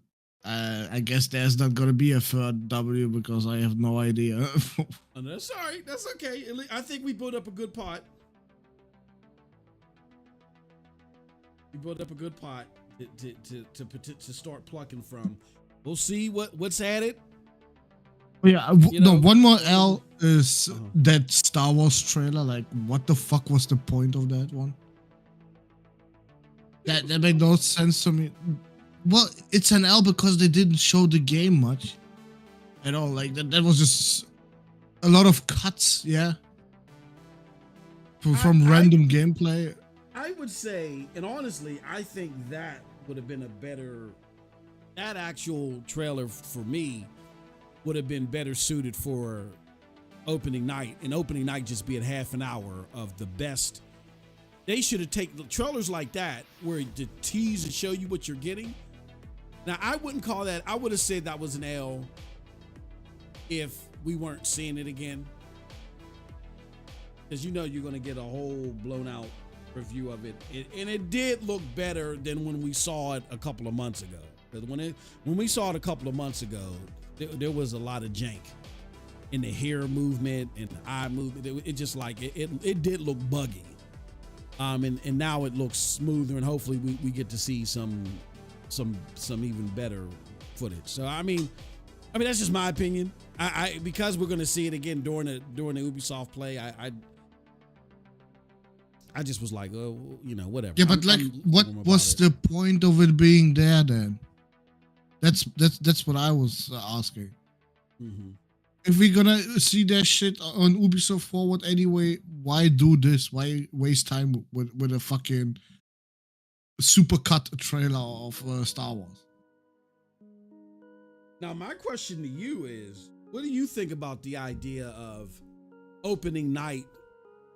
I guess there's not gonna be a third W because I have no idea. Oh, that's all right. That's okay. I think we built up a good pot. We built up a good pot to start plucking from. We'll see what's added. Yeah, one more L is that Star Wars trailer. Like, what the fuck was the point of that one? That made no sense to me. Well, it's an L because they didn't show the game much at all. Like that was just a lot of cuts, yeah. From random gameplay. I would say, and honestly, I think that would have been that actual trailer for me would have been better suited for opening night, and opening night just being half an hour of the best. They should have taken trailers like that where to tease and show you what you're getting. Now, I wouldn't call that, I would have said that was an L if we weren't seeing it again. Because you're going to get a whole blown out review of it. And it did look better than when we saw it a couple of months ago. Because when we saw it a couple of months ago, there was a lot of jank in the hair movement and the eye movement. It just like, it did look buggy. And now it looks smoother, and hopefully we get to see some some even better footage. So I mean that's just my opinion. I because we're gonna see it again during the Ubisoft play. I just was like, oh, whatever. Yeah, but what was the point of it being there then? That's what I was asking. Mm-hmm. If we're gonna see that shit on Ubisoft Forward anyway, why do this? Why waste time with a fucking supercut trailer of Star Wars? Now, my question to you is, what do you think about the idea of opening night?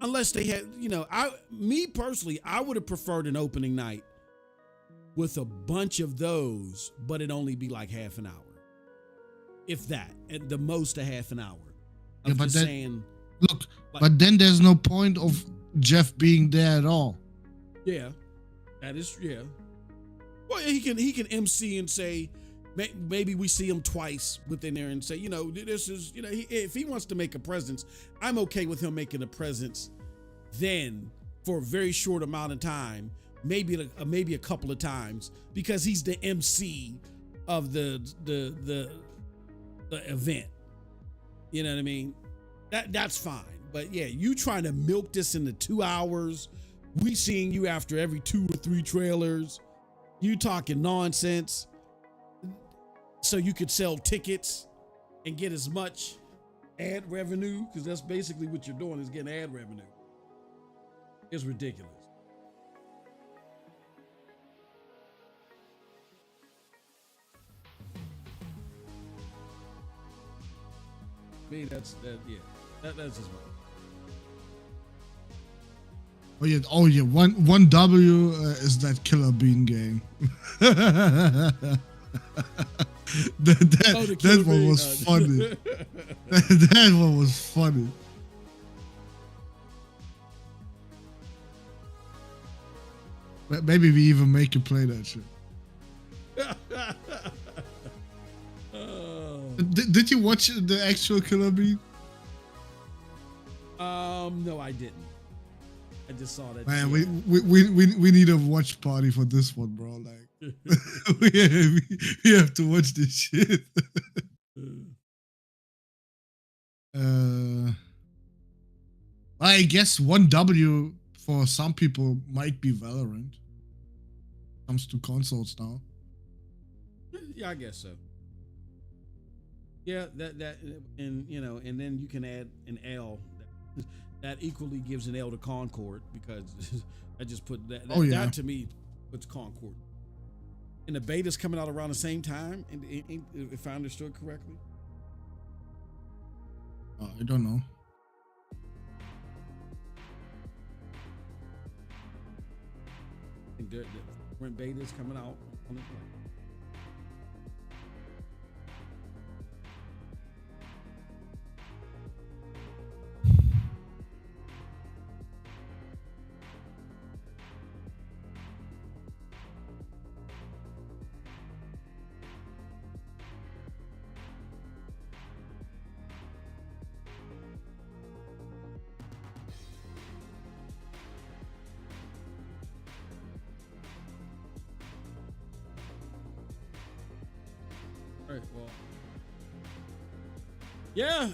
Unless they had, me personally, I would have preferred an opening night with a bunch of those, but it only be like half an hour. If that, at the most a half an hour. I'm just saying. Look, but then there's no point of Jeff being there at all. Yeah, that is, yeah. Well, he can MC and say, maybe we see him twice within there and say, this is, if he wants to make a presence, I'm okay with him making a presence then for a very short amount of time, maybe a couple of times, because he's the MC of the event. You know what I mean? That's fine. But yeah, you trying to milk this into 2 hours. We seeing you after every 2 or 3 trailers. You talking nonsense. So you could sell tickets and get as much ad revenue, because that's basically what you're doing, is getting ad revenue. It's ridiculous. I mean, that's just my. Oh yeah. One W is that Killer Bean game. That one was funny. That one was funny. Maybe we even make you play that shit. Did you watch the actual Killer Bean? No, I didn't. I just saw that. Man, we need a watch party for this one, bro. Like, we have to watch this shit. I guess 1W for some people might be Valorant. Comes to consoles now. Yeah, I guess so. Yeah, that and and then you can add an L that equally gives an L to Concord, because I just put that. That to me puts Concord. And the beta's coming out around the same time, if I understood correctly. I don't know. I think when beta's coming out on the play. Well, yeah,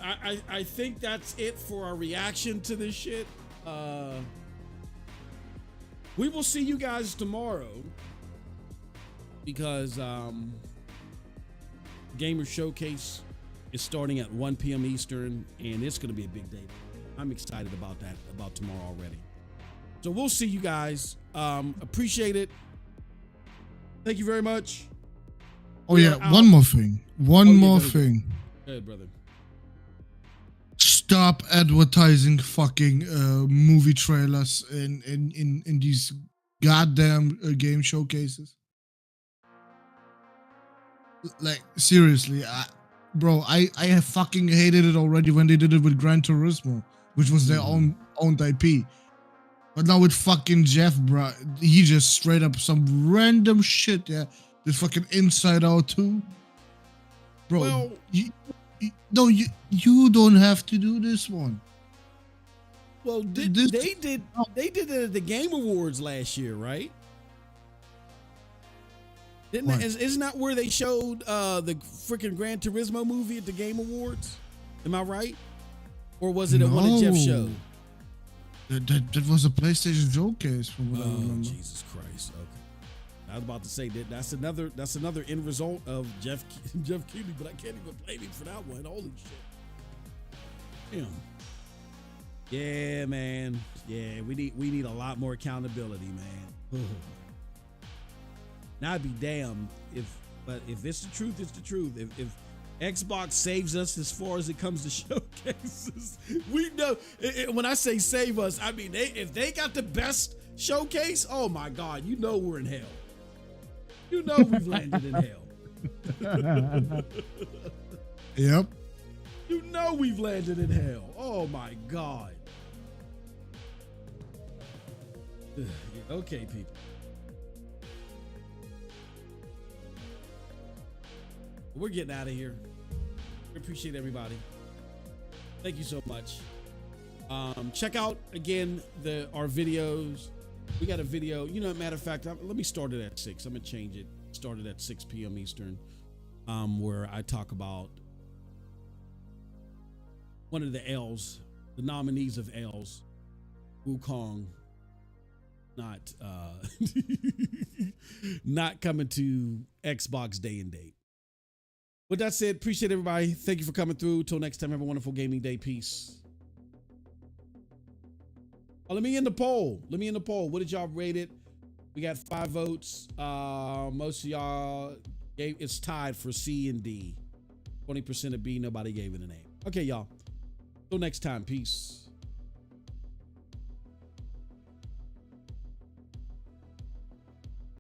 I think that's it for our reaction to this shit. We will see you guys tomorrow, because Gamer Showcase is starting at 1 p.m. Eastern, and it's going to be a big day. I'm excited about that, about tomorrow already. So we'll see you guys. Appreciate it. Thank you very much. Oh yeah, one more thing. One more thing. Hey, brother. Stop advertising fucking movie trailers in these goddamn game showcases. Like, seriously, I have fucking hated it already when they did it with Gran Turismo, which was their own IP. But now with fucking Jeff, bro, he just straight up some random shit, yeah. This fucking Inside Out 2. Bro, well, you don't have to do this one. Well, they did it at the Game Awards last year, right? Isn't that where they showed the freaking Gran Turismo movie at the Game Awards? Am I right? Or was it at one of Jeff's shows? That was a PlayStation showcase from what I remember. Jesus Christ. Okay. I was about to say that's another end result of Jeff Keighley, but I can't even blame him for that one. Holy shit. Damn. Yeah, man. Yeah, we need a lot more accountability, man. Now I'd be damned but if it's the truth, it's the truth. If Xbox saves us as far as it comes to showcases, we know. When I say save us, I mean if they got the best showcase, oh my God, you know we're in hell. You know we've landed in hell. Yep. You know we've landed in hell. Oh my God. Okay, people. We're getting out of here. We appreciate everybody. Thank you so much. Check out again our videos. We got a video. Matter of fact, let me start it at 6. I'm gonna change it. Start it at 6 p.m. Eastern, where I talk about one of the L's, the nominees of L's, Wukong, not coming to Xbox day and date. With that said, appreciate everybody. Thank you for coming through. Till next time, have a wonderful gaming day. Peace. Oh, let me in the poll. What did y'all rate it? We got 5 votes. Most of y'all it's tied for C and D. 20% of B. Nobody gave it a name. Okay, y'all. Till next time. Peace.